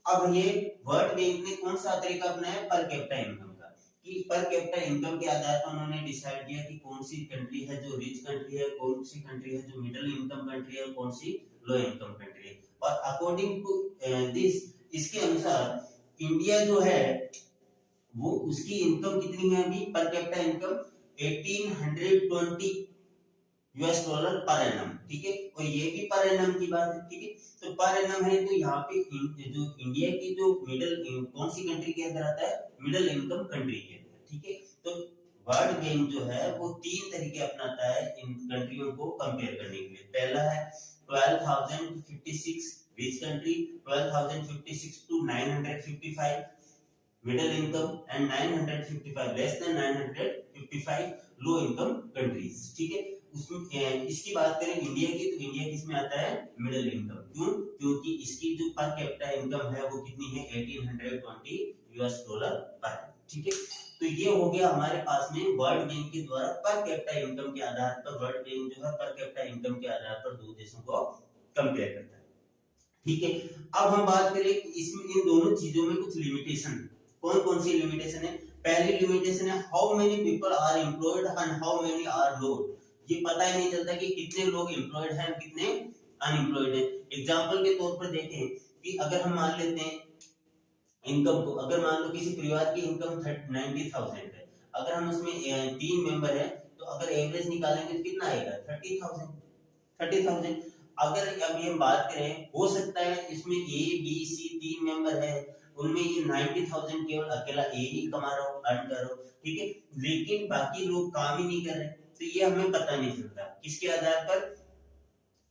अब ये वर्ल्ड बैंक ने कौन सा तरीका अपनाया, पर कैपिटा इनकम का, कि पर कैपिटा इनकम के आधार पर उन्होंने डिसाइड किया कि कौन सी कंट्री है जो रिच कंट्री है, कौन सी कंट्री है जो मिडिल इनकम कंट्री है, कौन सी लो इनकम कंट्री है। और अकॉर्डिंग टू दिस, इसके अनुसार इंडिया जो है वो उसकी इनकम कितनी है अभी पर capita income 1820 US dollar per annum, ठीक है। और ये भी पर एनम की बात है, ठीक है। तो पर एनम है, तो यहाँ पे जो इंडिया की जो मिडिल, कौन सी कंट्री के अंदर आता है, मिडिल इनकम कंट्री के अंदर, ठीक है। तो वर्ल्ड बैंक जो है वो 3 तरीके अपनाता है इन कंट्रियों को कंपेयर करने के लिए। पहला है 12,056 rich country, 12,056 to 955 middle income, and 955 less than 955 low income countries, ठीक है। उसमें इसकी बात करें इंडिया की, तो इंडिया किसमें आता है, मिडिल इनकम। क्यों? क्योंकि इसकी जो पर कैपिटा इनकम है वो कितनी है, 1820 यूएस डॉलर पर, ठीक है। तो ये हो गया हमारे पास में वर्ल्ड बैंक के द्वारा पर कैपिटा इनकम के आधार पर, वर्ल्ड बैंक जो है पर कैपिटा इनकम के आधार पर दो देशों को कंपेयर करता है, ठीक है। अब हम बात करें इसमें इन दोनों चीजों में कुछ लिमिटेशन, कौन कौन सी लिमिटेशन है। पहली लिमिटेशन है how many people are employed and how many are not. ये पता ही नहीं चलता कि कितने लोग एम्प्लॉयड हैं कितने अनएम्प्लॉयड हैं। एग्जांपल के तौर पर देखें कि अगर हम मान लेते हैं इनकम को, अगर मान लो किसी परिवार की इनकम 90,000 है, अगर हम उसमें 3 मेंबर हैं, तो अगर एवरेज निकालेंगे तो कितना आएगा, 30,000। अगर अभी हम बात करें, हो सकता है इसमें ए बी सी 3 मेंबर है, उनमें ये 90,000 केवल अकेला ए ही कमा रहा हो, अर्न कर रहा हो, ठीक है, लेकिन बाकी लोग काम ही नहीं कर रहे, तो ये हमें पता नहीं चलता किसके आधार पर,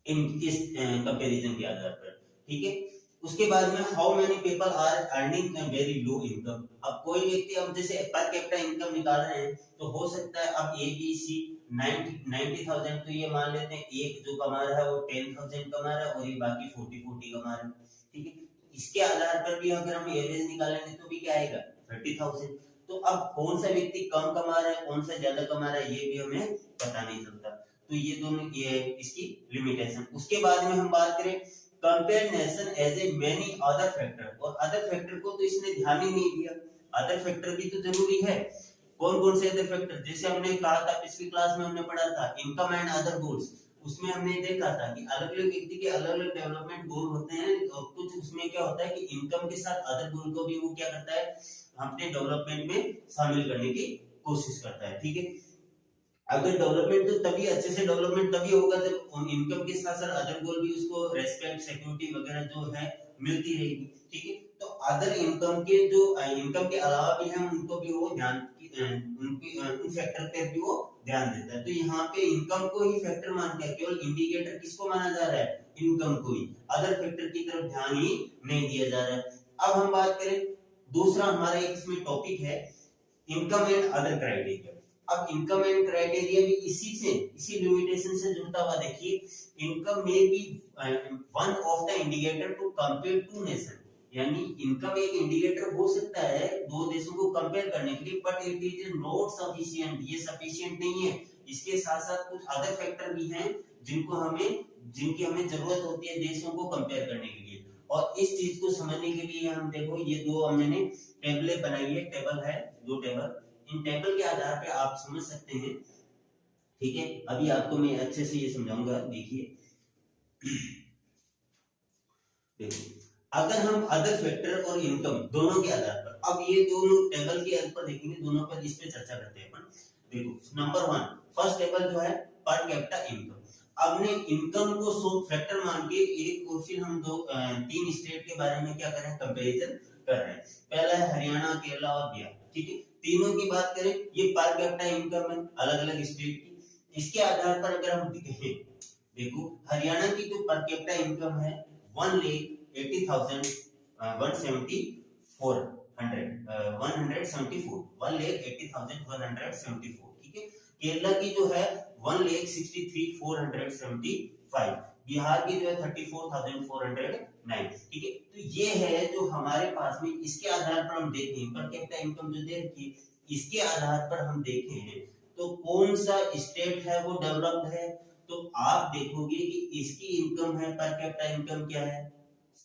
इस कंपैरिजन के आधार पर, ठीक है। उसके बाद में how many people are earning very low income. अब कोई व्यक्ति, अब जैसे पर कैपिटा इनकम निकाल रहे हैं, तो हो सकता है अब ए बी सी 90,000, तो ये मान लेते हैं एक जो कमा रहा है वो 10,000 कमा रहा है और ये बाकी 40 कमा रहे हैं, ठीक है। इसके आधार पर भी अगर हम एवरेज निकालेंगे तो भी क्या आएगा, 30,000। तो अब कौन सा व्यक्ति कम कमा रहा है, कौन सा ज्यादा कमा रहा है, ये भी हमें पता नहीं चलता। तो ये दोनों ये इसकी लिमिटेशन। उसके बाद में हम बात करें compare nation as a many other factor, और अदर फैक्टर को तो इसने ध्यान ही नहीं दिया। अदर फैक्टर भी तो जरूरी है। कौन कौन से अदर फैक्टर, जैसे हमने कहा था पिछली क्लास में हमने पढ़ा था इनकम एंड अदर गोल्स, उसमें हमने देखा था कि अलग अलग व्यक्ति के अलग अलग डेवलपमेंट गोल होते हैं, और कुछ उसमें क्या होता है कि इनकम के साथ अदर गोल को भी वो क्या करता है, अपने डेवलपमेंट में शामिल करने की कोशिश करता है, ठीक है। अगर डेवलपमेंट तो तभी अच्छे से डेवलपमेंट तभी होगा जब इनकम के साथ साथ अदर गोल भी उसको रेस्पेक्ट सिक्योरिटी वगैरह जो है मिलती रहेगी, ठीक है। तो अदर इनकम के जो इनकम के अलावा भी हैं उनको भी वो ध्यान उन फैक्टर पे भी वो ध्यान देता है। तो यहाँ पे इनकम को ही फैक्टर मान के केवल इंडिकेटर किसको माना जा रहा है, इनकम को ही, अदर फैक्टर की तरफ ध्यान ही नहीं दिया जा रहा है। अब हम बात करें दूसरा हमारा एक इसमें टॉपिक है इनकम एंड अदर क्राइटेरिया। अब इनकम एंड क्राइटेरिया भी इसी लिमिटेशन से जुड़ता हुआ, देखिए इनकम में भी one of the indicator to compare two nation, यानी इनकम एक इंडिकेटर हो सकता है दो देशों को कंपेयर करने के लिए, but it is not sufficient, ये सफिशिएंट नहीं है। इसके साथ साथ कुछ अदर फैक्टर भी हैं जिनकी हमें जरूरत होती है देशों को कंपेयर करने के लिए। और इस चीज को समझने के लिए हम देखो ये दो हमने टेबलें बनाई है, टेबल है, दो टेबल, इन टेबल के आधार पे आप समझ सकते हैं, ठीक है। अभी आपको मैं अच्छे से ये समझाऊंगा, देखिए अगर हम अदर फैक्टर और इनकम दोनों के आधार पर, अब ये दोनों टेबल के आधार पर देखेंगे, दोनों पर इस पे चर्चा करते हैं अपन। देखो नंबर 1 फर्स्ट टेबल जो है पर कैपिटा इनकम। हमने इनकम को सो फैक्टर मान के एक और फिर हम तीन स्टेट के बारे में क्या कर रहे हैं, कंपैरिजन कर रहे हैं। पहला है हरियाणा, केरला और बिहार, ठीक है। तीनों की बात करें, ये पर कैपिटा इनकम है अलग अलग स्टेट की। इसके आधार पर अगर हम देखें, देखो हरियाणा की जो पर कैपिटा इनकम है 1,80,174 1,80,174, ठीक है। केरला की जो है 1,63,475, बिहार की जो है 34,409, ठीक है। तो ये है जो हमारे पास में, इसके आधार पर हम देखें पर कैपिटा इनकम जो दे रखी है, इसके आधार पर हम देखें तो कौन सा स्टेट है वो डेवलप्ड है, तो आप देखोगे कि इसकी इनकम है पर कैपिटा इनकम क्या है,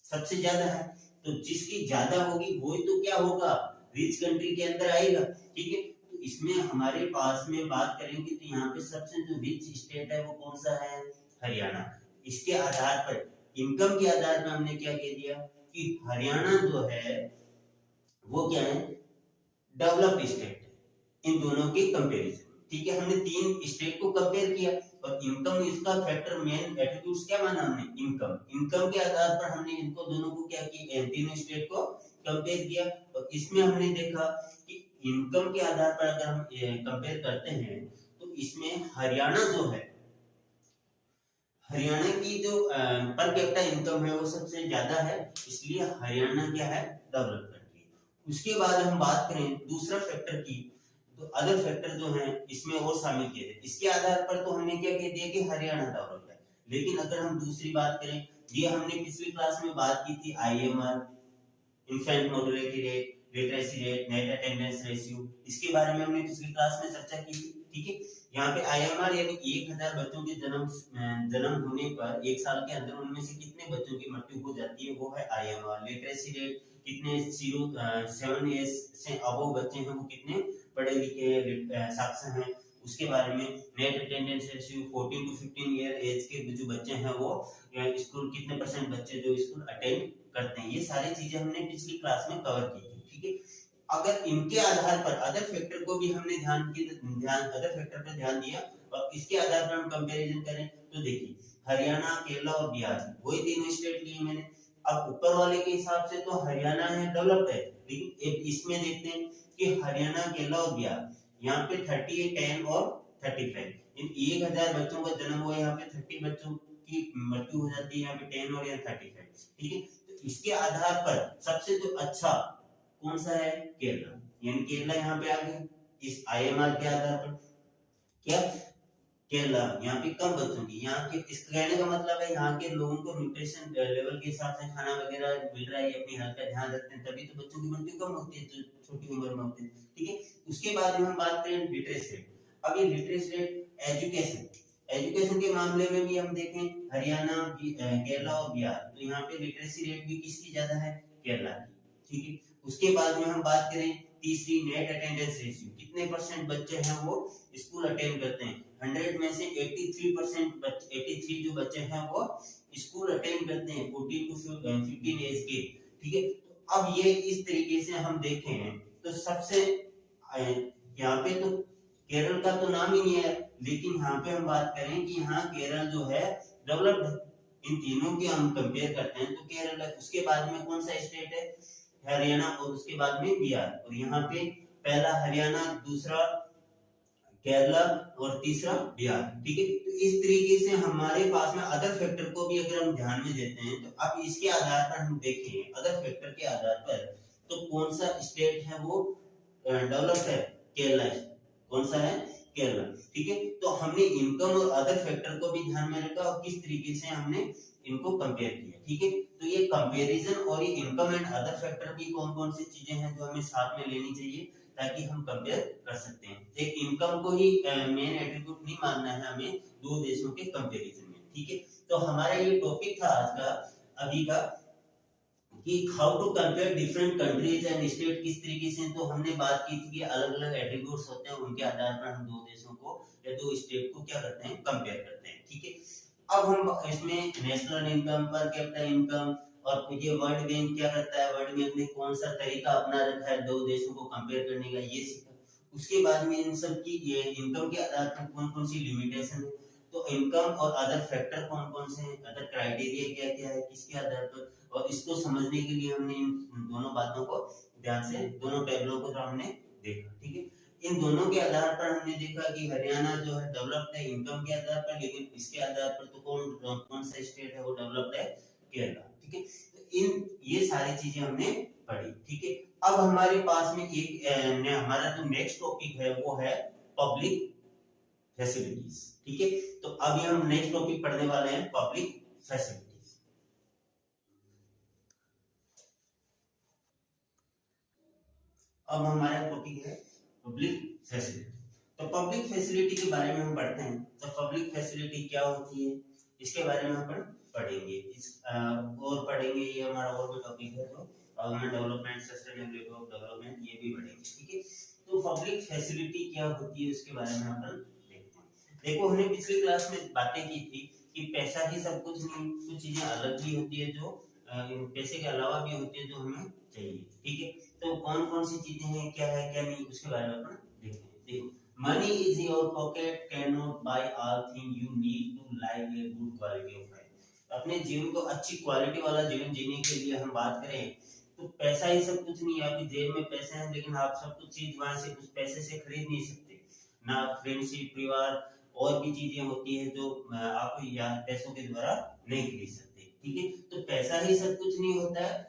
सबसे ज्यादा है। तो जिसकी ज्यादा होगी वही तो क्या होगा, रिच कंट्री के अंदर आएगा, ठीक है। तो इसमें हमारे पास में बात करेंगे तो यहाँ पे सबसे जो रिच स्टेट है वो कौन सा है, हरियाणा। इसके आधार पर इनकम के आधार पर हमने क्या कह दिया कि हरियाणा जो है वो क्या है, डेवलप्ड स्टेट है इन दोनों के कंपैरिजन। ठीक है, हमने तीन स्टेट को कंपेयर किया और इनकम इसका फैक्टर मेन एट्रीब्यूट्स क्या माना हमने, इनकम के आधार पर हमने इनको दोनों को क्या किया, तीनों स्टेट को कंपेयर किया। और इसमें हमने देखा कि इनकम के आधार पर अगर हम कंपेयर करते हैं तो इसमें हरियाणा जो है, हरियाणा की जो पर कैपिटा इनकम है वो सबसे ज्यादा है, इसलिए हरियाणा क्या है, डेवलप कंट्री। उसके बाद हम बात करें दूसरा फैक्टर की, तो अदर फैक्टर जो हैं इसमें और शामिल किए थे, इसके आधार पर तो हमने क्या कह दिया कि हरियाणा डेवलप्ड है। लेकिन अगर हम दूसरी बात करें, ये हमने पिछली क्लास में बात की थी IMR, infant mortality rate, literacy rate, net attendance ratio, इसके बारे में हमने पिछली क्लास में चर्चा की थी। ठीक है, यहाँ पे IMR यानी 1000 बच्चों के जन्म होने पर एक साल के अंदर उनमें से कितने बच्चों की मृत्यु हो जाती है, वो है IMR। लिटरेसी रेट, कितने 7 एज से अबव बच्चे हैं वो कितने पढ़े लिखे साक्षर हैं, उसके बारे में। Net attendance ratio, 14 to 15 year age के जो बच्चे हैं वो स्कूल, कितने परसेंट बच्चे जो स्कूल अटेंड करते हैं, ये सारी चीजें हमने पिछली क्लास में कवर की थी। ठीक है, अगर इनके आधार पर अदर फैक्टर को भी हमने अदर फैक्टर पर ध्यान दिया और इसके आधार पर हम कंपैरिजन करें तो देखिए हरियाणा, केरला और बिहार, वही तीनों स्टेट लिए मैंने। अब ऊपर वाले के हिसाब से तो हरियाणा है, डेवलप्ड है, लेकिन इसमें देखते हैं कि हरियाणा, केरला और बिहार, यहाँ पे 38, 10 और 35, इन 1000 बच्चों का जन्म हुआ, यहाँ पे 30 बच्चों की मृत्यु हो जाती है, यहाँ पे 10 और यहाँ 35। ठीक है, तो इसके आधार पर सबसे जो अच्छा कौन सा है, केरला, यानी केरला यहाँ पे आ गया इस IMR के आधार पर। क्या केरला, यहाँ पे कम बच्चों की, यहाँ के इस कहने का मतलब है यहाँ के लोगों को न्यूट्रिशन लेवल के हिसाब से खाना वगैरह मिल रहा है, अपनी हेल्थ का ध्यान रखते हैं, तभी तो बच्चों की मृत्यु कम होती है जो छोटी उम्र में होती है। ठीक है, उसके बाद में हम बात करें लिटरेसी रेट। अब ये लिटरेसी रेट एजुकेशन के मामले में भी हम देखें हरियाणा, केरला और बिहार, तो यहाँ पे लिटरेसी रेट भी किसकी ज्यादा है, केरला की। ठीक है, उसके बाद में हम बात करें तीसरी, नेट अटेंडेंस रेशियो, कितने परसेंट बच्चे हैं वो स्कूल अटेंड करते हैं, 100 में से 83 जो बच्चे हैं वो स्कूल अटेंड करते हैं 14 to 15 एज के। ठीक है, तो अब ये इस तरीके से हम देखें तो सबसे यहाँ पे तो केरल का तो नाम ही नहीं है, लेकिन यहाँ पे हम बात करें कि यहाँ केरल जो है डेवलप्ड है, इन तीनों की हम कंपेयर करते हैं तो केरल है। उसके बाद में कौन सा स्टेट है, हरियाणा, और उसके बाद में बिहार, और यहाँ पे पहला हरियाणा, दूसरा केरला और तीसरा बिहार। ठीक है, तो इस तरीके से हमारे पास में अदर फैक्टर को भी अगर हम ध्यान में देते हैं तो अब इसके आधार पर हम देखें अदर फैक्टर के आधार पर तो कौन सा स्टेट है वो डेवलप्ड है, केरला। कौन सा है, केरला। ठीक है, तो हमने इनकम और अदर फैक्टर को भी ध्यान में रखा और किस तरीके से हमने इनको कंपेयर किया। ठीक है, तो ये कंपैरिजन और ये इनकम एंड अदर फैक्टर की कौन कौन सी चीजें हैं जो हमें साथ में लेनी चाहिए ताकि हम कंपेयर कर सकते हैं। एक इनकम को ही मेन एट्रीब्यूट नहीं मानना है हमें दो देशों के कंपैरिजन में। ठीक है, तो हमारा ये टॉपिक था आज का, अभी का, कि how to compare different countries and state. किस तरीके से, तो हमने बात की थी कि अलग अलग एट्रीब्यूट्स होते हैं, उनके आधार पर हम दो देशों को या दो स्टेट को क्या करते हैं, कंपेयर करते हैं। ठीक है, अब हम इसमें national income, per capita income, और ये वर्ल्ड बैंक क्या करता है, वर्ल्ड बैंक ने कौन सा तरीका अपना रखा है दो देशों को कंपेयर करने का, ये सीखा। उसके बाद में इन सब की ये इनकम के आधार पर कौन कौन सी लिमिटेशन है, तो इनकम और अदर फैक्टर कौन कौन से हैं, अदर क्राइटेरिया क्या क्या है, किसके आधार पर, और इसको समझने के लिए हमने इन दोनों बातों को ध्यान से, दोनों टेबलों को तो हमने देखा। ठीक है, इन दोनों के आधार पर हमने देखा कि हरियाणा जो है डेवलप्ड है इनकम के आधार पर, लेकिन इसके आधार पर तो कौन सा स्टेट है वो डेवलप्ड है, केरला। ठीक है, तो इन ये सारी चीजें हमने पढ़ी। ठीक है, अब हमारे पास में एक हमारा जो नेक्स्ट टॉपिक है वो है पब्लिक फैसिलिटीज। ठीक है, तो अभी हम नेक्स्ट टॉपिक पढ़ने वाले हैं पब्लिक फैसिलिटीज। अब हमारा टॉपिक है पब्लिक फैसिलिटी। तो पब्लिक फैसिलिटी के बारे में हम पढ़ते हैं, तो पब्लिक फैसिलिटी क्या होती है इसके बारे में हम पढ़ेंगे, और पढ़ेंगे, ये हमारा और भी टॉपिक है जो government development, sustainability of development, ये भी पढ़ेंगे। ठीक है, तो पब्लिक फैसिलिटी क्या होती है उसके बारे में हम देखते हैं। देखो, हमने पिछली क्लास में बातें की थी कि पैसा ही सब कुछ नहीं, कुछ चीजें अलग भी होती है जो पैसे के अलावा भी होती है जो हमें चाहिए। ठीक है, तो कौन कौन सी चीजें हैं, क्या है क्या नहीं, उसके बारे में अपन देखते हैं। देखो, money is your pocket can not buy all thing you need to live a good quality of life. अपने जीवन को अच्छी क्वालिटी वाला जीवन जीने के लिए हम बात करें तो पैसा ही सब कुछ नहीं है। आपकी जेब में पैसे हैं लेकिन आप सब कुछ चीज वहां से उस पैसे से खरीद नहीं सकते। ना फ्रेंडशिप, परिवार और भी चीजें होती है जो आप या पैसों के द्वारा नहीं खरीद सकते। ठीक है, तो पैसा ही सब कुछ नहीं होता है,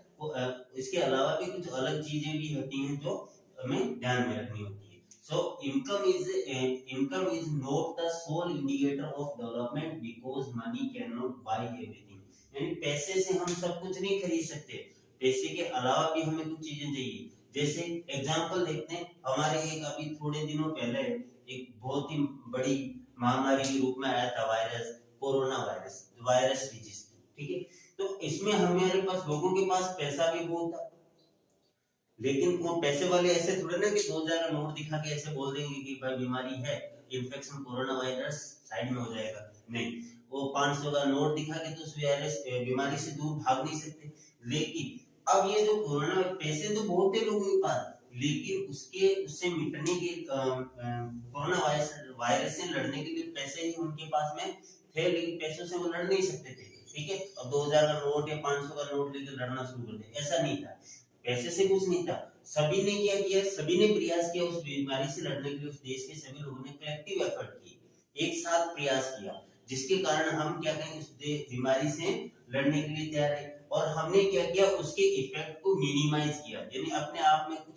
इसके अलावा भी कुछ अलग चीजें भी होती हैं जो हमें ध्यान में रखनी होती है। So income is not the sole indicator of development because money can not buy everything. यानी पैसे से हम सब कुछ नहीं खरीद सकते, पैसे के अलावा भी हमें कुछ चीजें चाहिए। जैसे एग्जांपल देखते हैं, हमारे एक अभी थोड़े दिनों पहले एक बहुत ही बड़ी महामारी के रूप में आया था वायरस, कोरोना वायरस डिजीज। ठीक है, तो इसमें हमारे पास लोगों के पास पैसा भी बहुत था, लेकिन वो पैसे वाले ऐसे थोड़े ना कि 2000 का नोट दिखा के ऐसे बोल देंगे कि भाई बीमारी है, इन्फेक्शन कोरोना वायरस साइड में हो जाएगा। नहीं, वो 500 का नोट दिखा के तो उस वायरस बीमारी से दूर भाग नहीं सकते। लेकिन अब ये जो कोरोना, पैसे तो बहुत थे लोगों के पास, लेकिन उससे मिटने के कोरोना वायरस से लड़ने के लिए पैसे ही उनके पास में थे, लेकिन पैसों से वो लड़ नहीं सकते थे। ठीक है, अब 2000 का नोट या 500 का नोट लेकर लड़ना शुरू कर दिया, ऐसा नहीं था। पैसे से कुछ नहीं था, सभी ने क्या किया, सभी ने प्रयास किया उस बीमारी से लड़ने के लिए। उस देश के सभी लोगों ने कलेक्टिव एफर्ट किए, एक साथ प्रयास किया, जिसके कारण हम क्या कहें, उस बीमारी से लड़ने के लिए तैयार है। और हमने क्या किया, उसके इफेक्ट को मिनिमाइज किया, यानी अपने आप में कुछ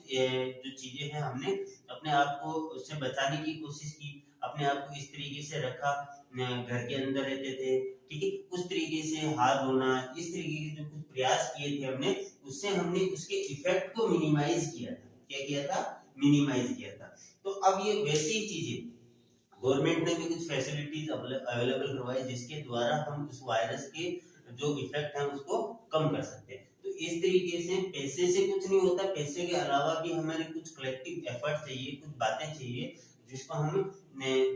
जो चीजें हैं हमने अपने आप को उससे बचाने की कोशिश की, अपने आप को इस तरीके से रखा, घर के अंदर रहते थे। ठीक है, उस तरीके से हाथ धोना, इस तरीके के जो कुछ प्रयास किए थे हमने, उससे हमने उसके इफेक्ट को मिनिमाइज किया था। क्या किया था, मिनिमाइज किया था। तो अब ये वैसी चीजें गवर्नमेंट ने भी कुछ फैसिलिटीज अवेलेबल करवाई, जिसके द्वारा हम उस वायरस के जो इफेक्ट है उसको कम कर सकते हैं। तो इस तरीके से पैसे से कुछ नहीं होता, पैसे के अलावा भी हमारे कुछ कलेक्टिव एफर्ट चाहिए, कुछ बातें चाहिए, जिसको हम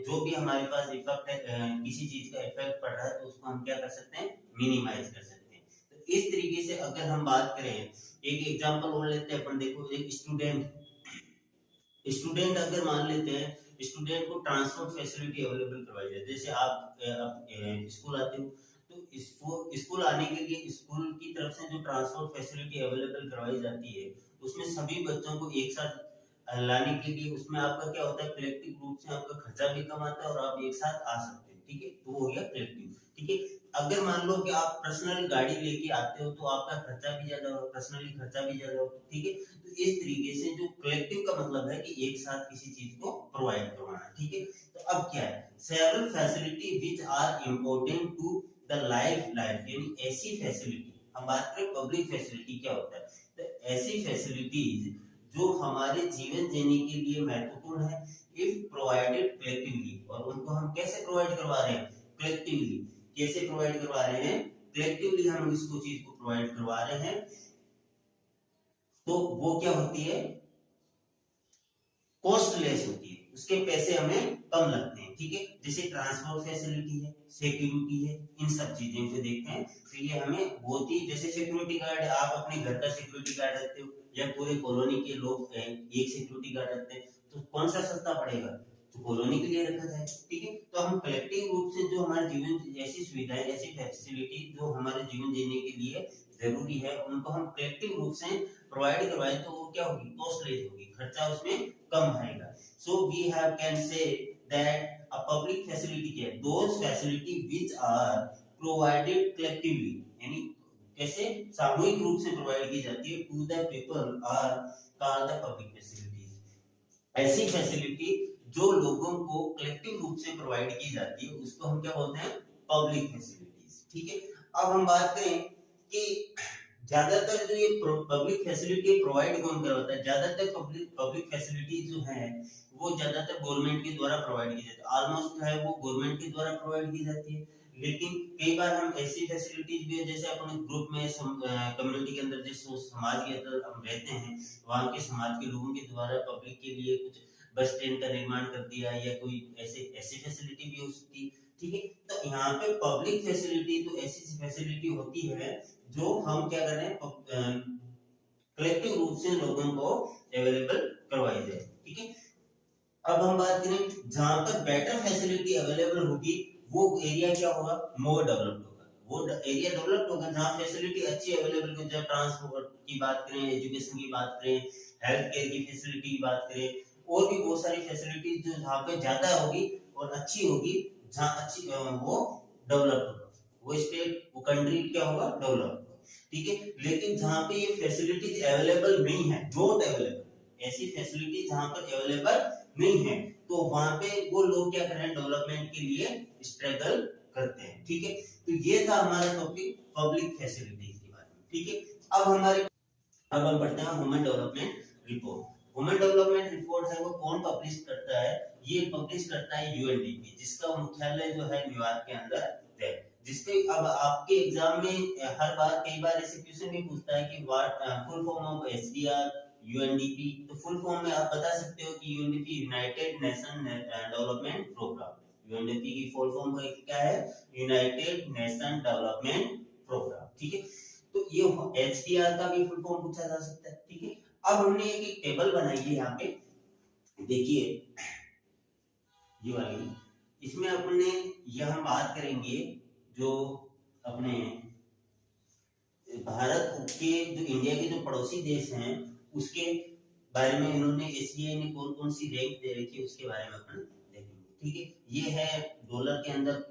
जो भी हमारे पास इफेक्ट है, किसी चीज का इफेक्ट पड़ रहा है, तो उसको हम क्या कर सकते हैं, मिनिमाइज कर सकते हैं। तो इस तरीके से अगर हम बात करें, एक एग्जांपल और लेते हैं अपन। देखो, एक स्टूडेंट अगर मान लेते हैं, स्टूडेंट को ट्रांसपोर्ट फैसिलिटी अवेलेबल करवाई जाए। जैसे आप स्कूल आते हो, तो स्कूल आने के लिए स्कूल की तरफ से जो ट्रांसपोर्ट फैसिलिटी अवेलेबल करवाई जाती है, उसमें सभी बच्चों को एक साथ लाने के लिए उसमें आपका क्या होता है, कलेक्टिव रूप से आपका खर्चा भी कम आता है और आप एक साथ आ सकते हैं। ठीक है, तो वो हो गया कलेक्टिव। ठीक है, अगर मान लो कि आप पर्सनल गाड़ी लेके आते हो, तो आपका खर्चा भी ज्यादा होगा, पर्सनली खर्चा भी ज्यादा होगा। ठीक है, तो इस तरीके से जो कलेक्टिव का मतलब है कि एक साथ किसी चीज को प्रोवाइड करवाना। ठीक है, तो अब क्या है, several facility which are important to the life, यानी ऐसी फैसिलिटी, हम बात करें पब्लिक फैसिलिटी क्या होता है, तो ऐसी फैसिलिटीज जो हमारे जीवन जीने के लिए महत्वपूर्ण है, इफ प्रोवाइडेड कलेक्टिवली। और उनको हम कैसे प्रोवाइड करवा रहे हैं, कलेक्टिवली। कैसे प्रोवाइड करवा रहे हैं, कलेक्टिवली हम इसको चीज को प्रोवाइड करवा रहे हैं, तो वो क्या होती है, कॉस्टलेस होती है, उसके पैसे हमें कम लगते हैं। ठीक है, जैसे ट्रांसपोर्ट फैसिलिटी है, सिक्योरिटी है, इन सब चीजों को देखते हैं, तो ये हमें बहुत ही, जैसे सिक्योरिटी गार्ड, आप अपने घर का सिक्योरिटी गार्ड रखते हो या पूरे कॉलोनी के लोग एक सिक्योरिटी गार्ड रखते हैं, तो कौन सा सस्ता पड़ेगा, तो कॉलोनी के लिए रखा जाए। ठीक है, तो हम कलेक्टिव रूप से जो हमारे जीवन, ऐसी सुविधाएं, ऐसी फैसिलिटी जो हमारे जीवन जीने के लिए जरूरी है, उनको हम कलेक्टिव रूप से प्रोवाइड करवाएं, तो वो क्या होगी, कॉस्टलेस होगी, खर्चा उसमें कम आएगा। So we have can say that a public facility क्या है, those facility which are provided collectively, यानी कैसे सामूहिक रूप से प्रोवाइड की जाती है, to the people are called the public facilities. ऐसी फैसिलिटी जो लोगों को कलेक्टिव रूप से प्रोवाइड की जाती है, उसको हम क्या बोलते हैं, पब्लिक फैसिलिटीज। ठीक है, अब हम बात करें कि ज्यादातर जो ये पब्लिक फैसिलिटी प्रोवाइड कौन करवाता है, ज्यादातर पब्लिक फैसिलिटी जो है वो ज्यादातर गवर्नमेंट के द्वारा प्रोवाइड की जाती है, ऑलमोस्ट है वो गवर्नमेंट के द्वारा प्रोवाइड की जाती है। लेकिन कई बार हम ऐसी फैसिलिटीज भी है, जैसे अपने ग्रुप में कम्युनिटी के अंदर, जिस समाज के अंदर हम रहते हैं, वहाँ के समाज के लोगों के द्वारा पब्लिक के लिए कुछ बस स्टैंड का निर्माण कर दिया, या कोई ऐसी फैसिलिटी भी हो सकती है। ठीक है, तो यहाँ पे पब्लिक फैसिलिटी तो ऐसी फैसिलिटी होती है जो हम क्या कर रहे हैं, कलेक्टिव रूप से लोगों को अवेलेबल करवाई जाए। ठीक है, अब हम बात करें जहां पर बेटर फैसिलिटी अवेलेबल होगी वो एरिया क्या होगा, मोर डेवलप्ड होगा। वो एरिया डेवलप्ड होगा जहां फैसिलिटी अच्छी अवेलेबल होगी। जब ट्रांसपोर्ट की बात करें, एजुकेशन की बात करें, हेल्थ केयर की फैसिलिटी की बात करें, और भी बहुत सारी फैसिलिटी जो जहां पे ज्यादा होगी और अच्छी होगी, जहां अच्छी वो डेवलप्ड होगा, वो स्टेट वो कंट्री क्या होगा, डेवलप्ड। ठीक है, लेकिन जहां पे ये फैसिलिटीज अवेलेबल नहीं है, नॉट अवेलेबल, ऐसी फैसिलिटी जहां पर अवेलेबल नहीं है, तो वहां पे वो लोग क्या कर रहे हैं, डेवलपमेंट के लिए स्ट्रगल करते हैं। ठीक है, तो ये था हमारा टॉपिक पब्लिक फैसिलिटीज के बारे में। ठीक है, अब हम पढ़ते हैं human development report. Human development report है वो कौन पब्लिश करता है, ये पब्लिश करता है यूएनडीपी, जिसका मुख्यालय जो है न्यूयॉर्क के अंदर है। जिसके अब आपके एग्जाम में हर बार कई बार ऐसे क्वेश्चन भी पूछता है कि what full form of SDR UNDP. तो फुल फॉर्म में आप बता सकते हो कि UNDP United Nation Development Programme. UNDP की फुल फॉर्म क्या है, यूनाइटेड नेशन डेवलपमेंट प्रोग्राम। ठीक है, तो ये एचडीआर का भी फुल फॉर्म पूछा जा सकता है। ठीक है, अब हमने एक टेबल बनाई है यहाँ पे, देखिए ये वाली, इसमें अपने यह हम बात करेंगे जो अपने भारत के जो इंडिया के जो पड़ोसी देश हैं उसके बारे में इन्होंने एसबीआई ने कौन कौन सी रैंक दे रखी है उसके बारे में अपन देखेंगे। ठीक है, ये है डॉलर के अंदर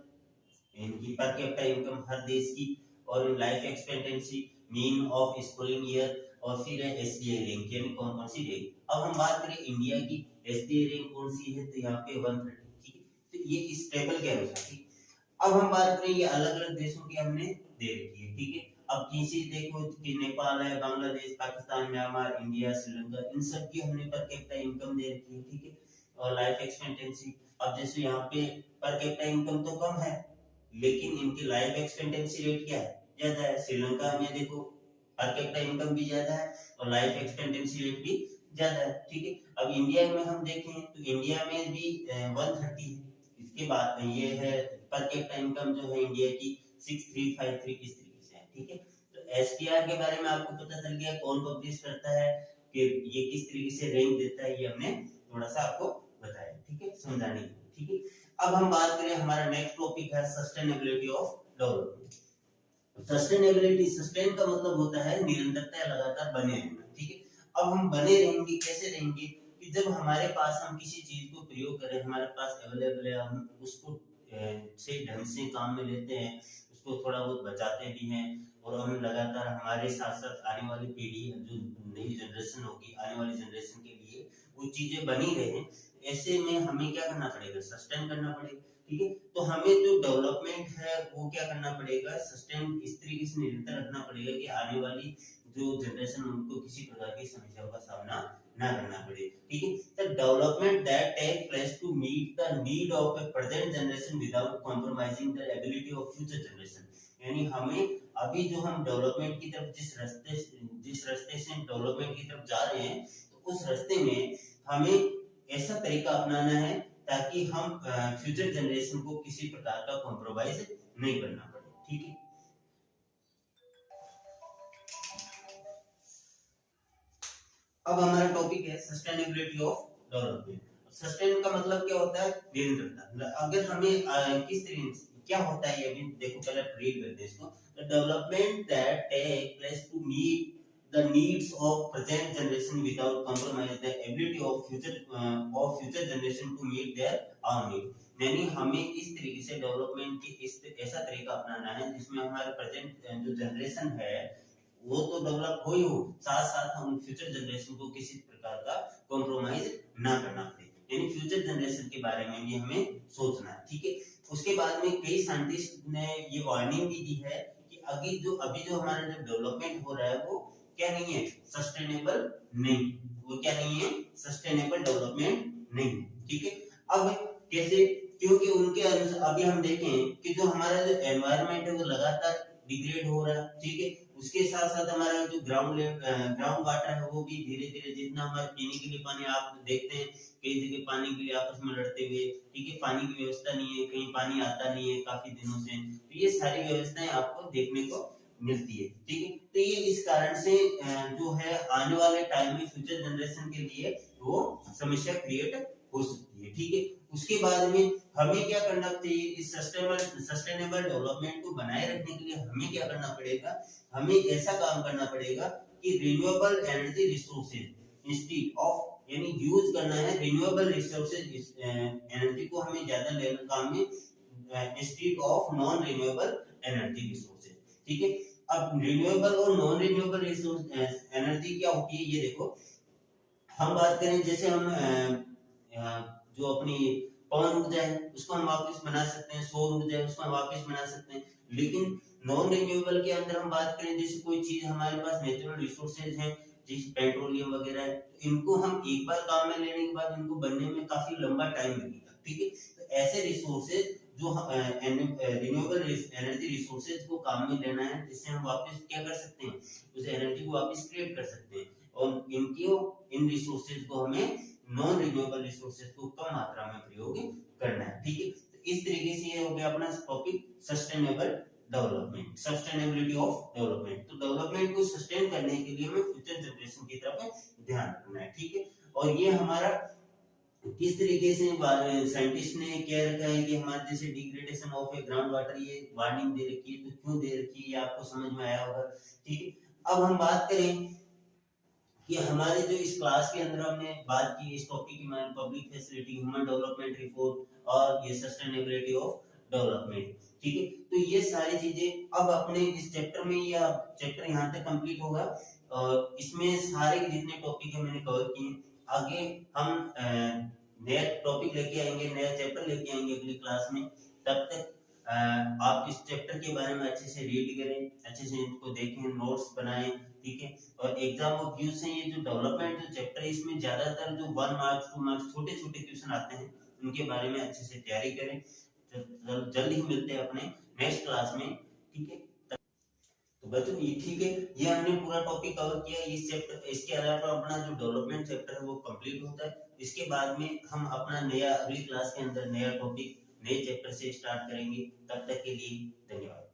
इनकी पर कैपिटा इनकम हर देश की, और life expectancy, mean of schooling year, और फिर है एसडीआई रैंक, यानी कौन कौन सी रैंक। अब हम बात करें इंडिया की, एसडीआई रैंक कौन सी है, तो यहाँ पे 130। ठीक है, तो ये इस टेबल के अनुसार। ठीक, अब हम बात करें ये अलग अलग देशों की हमने दे रखी है। ठीक है, अब किसी देखो कि नेपाल है, बांग्लादेश, पाकिस्तान, म्यांमार, इंडिया, श्रीलंका, इन सब की हमने पर कैपिटा इनकम दे रखी है। ठीक है, और लाइफ एक्सपेक्टेंसी, अब जैसे यहाँ पे पर कैपिटा इनकम तो कम है लेकिन इनकी लाइफ एक्सपेक्टेंसी रेट क्या है, ज्यादा है। श्रीलंका में देखो पर कैपिटा इनकम भी ज्यादा है और लाइफ एक्सपेक्टेंसी रेट भी ज्यादा है। ठीक है, अब इंडिया में हम देखें तो इंडिया में भी 130 है। इसके बाद ये है पर कैपिटा इनकम जो है इंडिया की 6353 इस तरीके से है। ठीक है, तो एसडीआर के बारे में आपको पता चल गया कौन पब्लिश करता है, कि ये किस तरीके से रैंक देता है, ये हमने थोड़ा सा आपको बताया। ठीक है, समझाने के लिए। ठीक है, अब हम बात करें, हमारा नेक्स्ट टॉपिक है sustainability of development. Sustainability, sustain का मतलब होता है निरंतरता या लगातार बने रहना। ठीक है, अब हम बने रहेंगे, कैसे रहेंगे, कि जब हमारे पास हम किसी चीज को प्रयोग करें, हमारे पास अवेलेबल है, हम उसको सही ढंग से काम में लेते हैं, उसको थोड़ा बहुत बचाते भी हैं, और हम लगातार हमारे साथ साथ आने वाली पीढ़ी, जो नई जनरेशन होगी, आने वाली जनरेशन के लिए वो चीजें बनी रहे, ऐसे में हमें क्या करना पड़ेगा, सस्टेन करना पड़ेगा। ठीक है, तो हमें जो डेवलपमेंट है वो क्या करना पड़ेगा, सस्टेन इस तरीके से निरंतर रखना पड़ेगा कि आने वाली जो जनरेशन उनको किसी प्रकार की समस्याओं का सामना ना करना पड़े। ठीक है, the development that take place to meet the need of a present generation without compromising the ability of future generation. यानी हमें अभी जो हम डेवलपमेंट की तरफ जिस रास्ते से डेवलपमेंट की तरफ जा रहे हैं, तो उस रास्ते में हमें ऐसा तरीका अपनाना है ताकि हम फ्यूचर जनरेशन को किसी प्रकार का कॉम्प्रोमाइज नहीं करना पड़े। ठीक है, अब हमारा टॉपिक है सस्टेनेबिलिटी ऑफ डेवलपमेंट। सस्टेन का मतलब क्या होता है, निरंतरता। अगर हमें किस तरीके से क्या होता है, ये भी देखो, पहले रीड करते हैं इसको। The development that take place to meet the needs of present generation without compromise the ability of future generation to meet their own needs। यानी हमें इस तरीके से डेवलपमेंट की ऐसा तरीका अपनाना है जिसमें हमारे प्रेजेंट जो जनरेशन है वो तो डेवलप हो ही हो, साथ साथ हम फ्यूचर जनरेशन को किसी प्रकार का कॉम्प्रोमाइज ना करना पड़े, यानी फ्यूचर जनरेशन के बारे में भी हमें सोचना है। ठीक है, उसके बाद में कई साइंटिस्ट ने ये वार्निंग भी दी है कि अभी जो हमारा जो डेवलपमेंट हो रहा है वो क्या नहीं है, सस्टेनेबल नहीं, वो क्या नहीं है, सस्टेनेबल डेवलपमेंट नहीं है। ठीक है, अब कैसे, क्योंकि उनके अनुसार अभी हम देखें कि जो हमारा जो एनवायरनमेंट है वो लगातार डिग्रेड हो रहा है। ठीक है, उसके साथ साथ हमारा जो ग्राउंड वाटर है वो भी धीरे धीरे, जितना हमारे पीने के लिए पानी, आप देखते हैं कई जगह पानी के लिए आपस में लड़ते हुए, ठीक है, पानी की व्यवस्था नहीं है, कहीं पानी आता नहीं है काफी दिनों से, तो ये सारी व्यवस्थाएं आपको देखने को मिलती है। ठीक है, तो ये इस कारण से जो है आने वाले टाइम में फ्यूचर जनरेशन के लिए वो समस्या क्रिएट हो सकती है। ठीक है, उसके बाद में हमें क्या करना चाहिए, इस सस्टेनेबल डेवलपमेंट को बनाए रखने के लिए हमें क्या करना पड़ेगा, हमें ऐसा काम करना पड़ेगा कि renewable energy resources instead of, यानी यूज करना है रिन्यूएबल रिसोर्सेज एनर्जी को हमें ज्यादा लेना काम में instead of non renewable energy resources. ठीक है, अब रिन्यूएबल और नॉन रिन्यूएबल रिसोर्स एनर्जी क्या होती है, ये देखो हम बात करें, जैसे हम जो अपनी पवन ऊर्जा है उसको हम वापस बना सकते हैं, सौर ऊर्जा है उसको हम वापस बना सकते हैं, लेकिन नॉन रिन्यूएबल के अंदर हम बात करें, जैसे कोई चीज हमारे पास नेचुरल रिसोर्सेज हैं, जैसे पेट्रोलियम वगैरह है, इनको हम एक बार काम में लेने के बाद इनको बनने में काफी लंबा टाइम लगेगा। ठीक है, तो ऐसे रिसोर्सेज जो रिन्यूएबल एनर्जी रिसोर्सेज को काम में लेना है, जिससे हम वापस क्या कर सकते हैं, उस एनर्जी को वापस क्रिएट कर सकते हैं, और इन रिसोर्सेज को हमें नॉन रिन्यूएबल रिसोर्सेज को कम मात्रा में प्रयोग करना है। ठीक है, तो इस तरीके से ये हो गया अपना topic sustainable development, sustainability of development. तो डेवलपमेंट को सस्टेन करने के लिए हमें फ्यूचर जनरेशन की तरफ ध्यान रखना है। ठीक है, और ये हमारा किस तरीके से साइंटिस्ट ने क्या रखा है कि हमारे जैसे degradation of A ground water, ये वार्निंग दे रखी है, तो क्यों दे रखी है ये आपको समझ में आया होगा। ठीक है, अब हम बात करें कि हमारे जो इस क्लास के अंदर हमने बात की इस टॉपिक की, public facility, human development report और ये सस्टेनेबिलिटी ऑफ डेवलपमेंट। ठीक है, तो ये सारी चीजें अब अपने इस चैप्टर में, या चैप्टर यहाँ तक कंप्लीट होगा, और इसमें सारे जितने टॉपिक है मैंने कवर किए। आगे हम नया टॉपिक लेके आएंगे, नया चैप्टर लेके आएंगे अगली क्लास में। तब तक आप इस चैप्टर के बारे में अच्छे से रीड करें, अच्छे से इनको देखें, नोट्स बनाएं। ठीक है, और एग्जाम ऑफ व्यूज से ये जो डेवलपमेंट जो चैप्टर है, इसमें ज्यादातर जो 1 मार्क्स 2 मार्क्स छोटे छोटे क्वेश्चन आते हैं, उनके बारे में अच्छे से तैयारी करें। जल्द ही मिलते हैं अपने नेक्स्ट क्लास में। ठीक है, तो बच्चों ये ठीक है, ये हमने पूरा टॉपिक कवर किया इस चैप्टर। इसके अलावा अपना जो डेवलपमेंट चैप्टर है वो कंप्लीट होता है। इसके बाद में हम अपना नया अगली क्लास के अंदर नया टॉपिक नए चैप्टर से स्टार्ट करेंगे। तब तक के लिए धन्यवाद।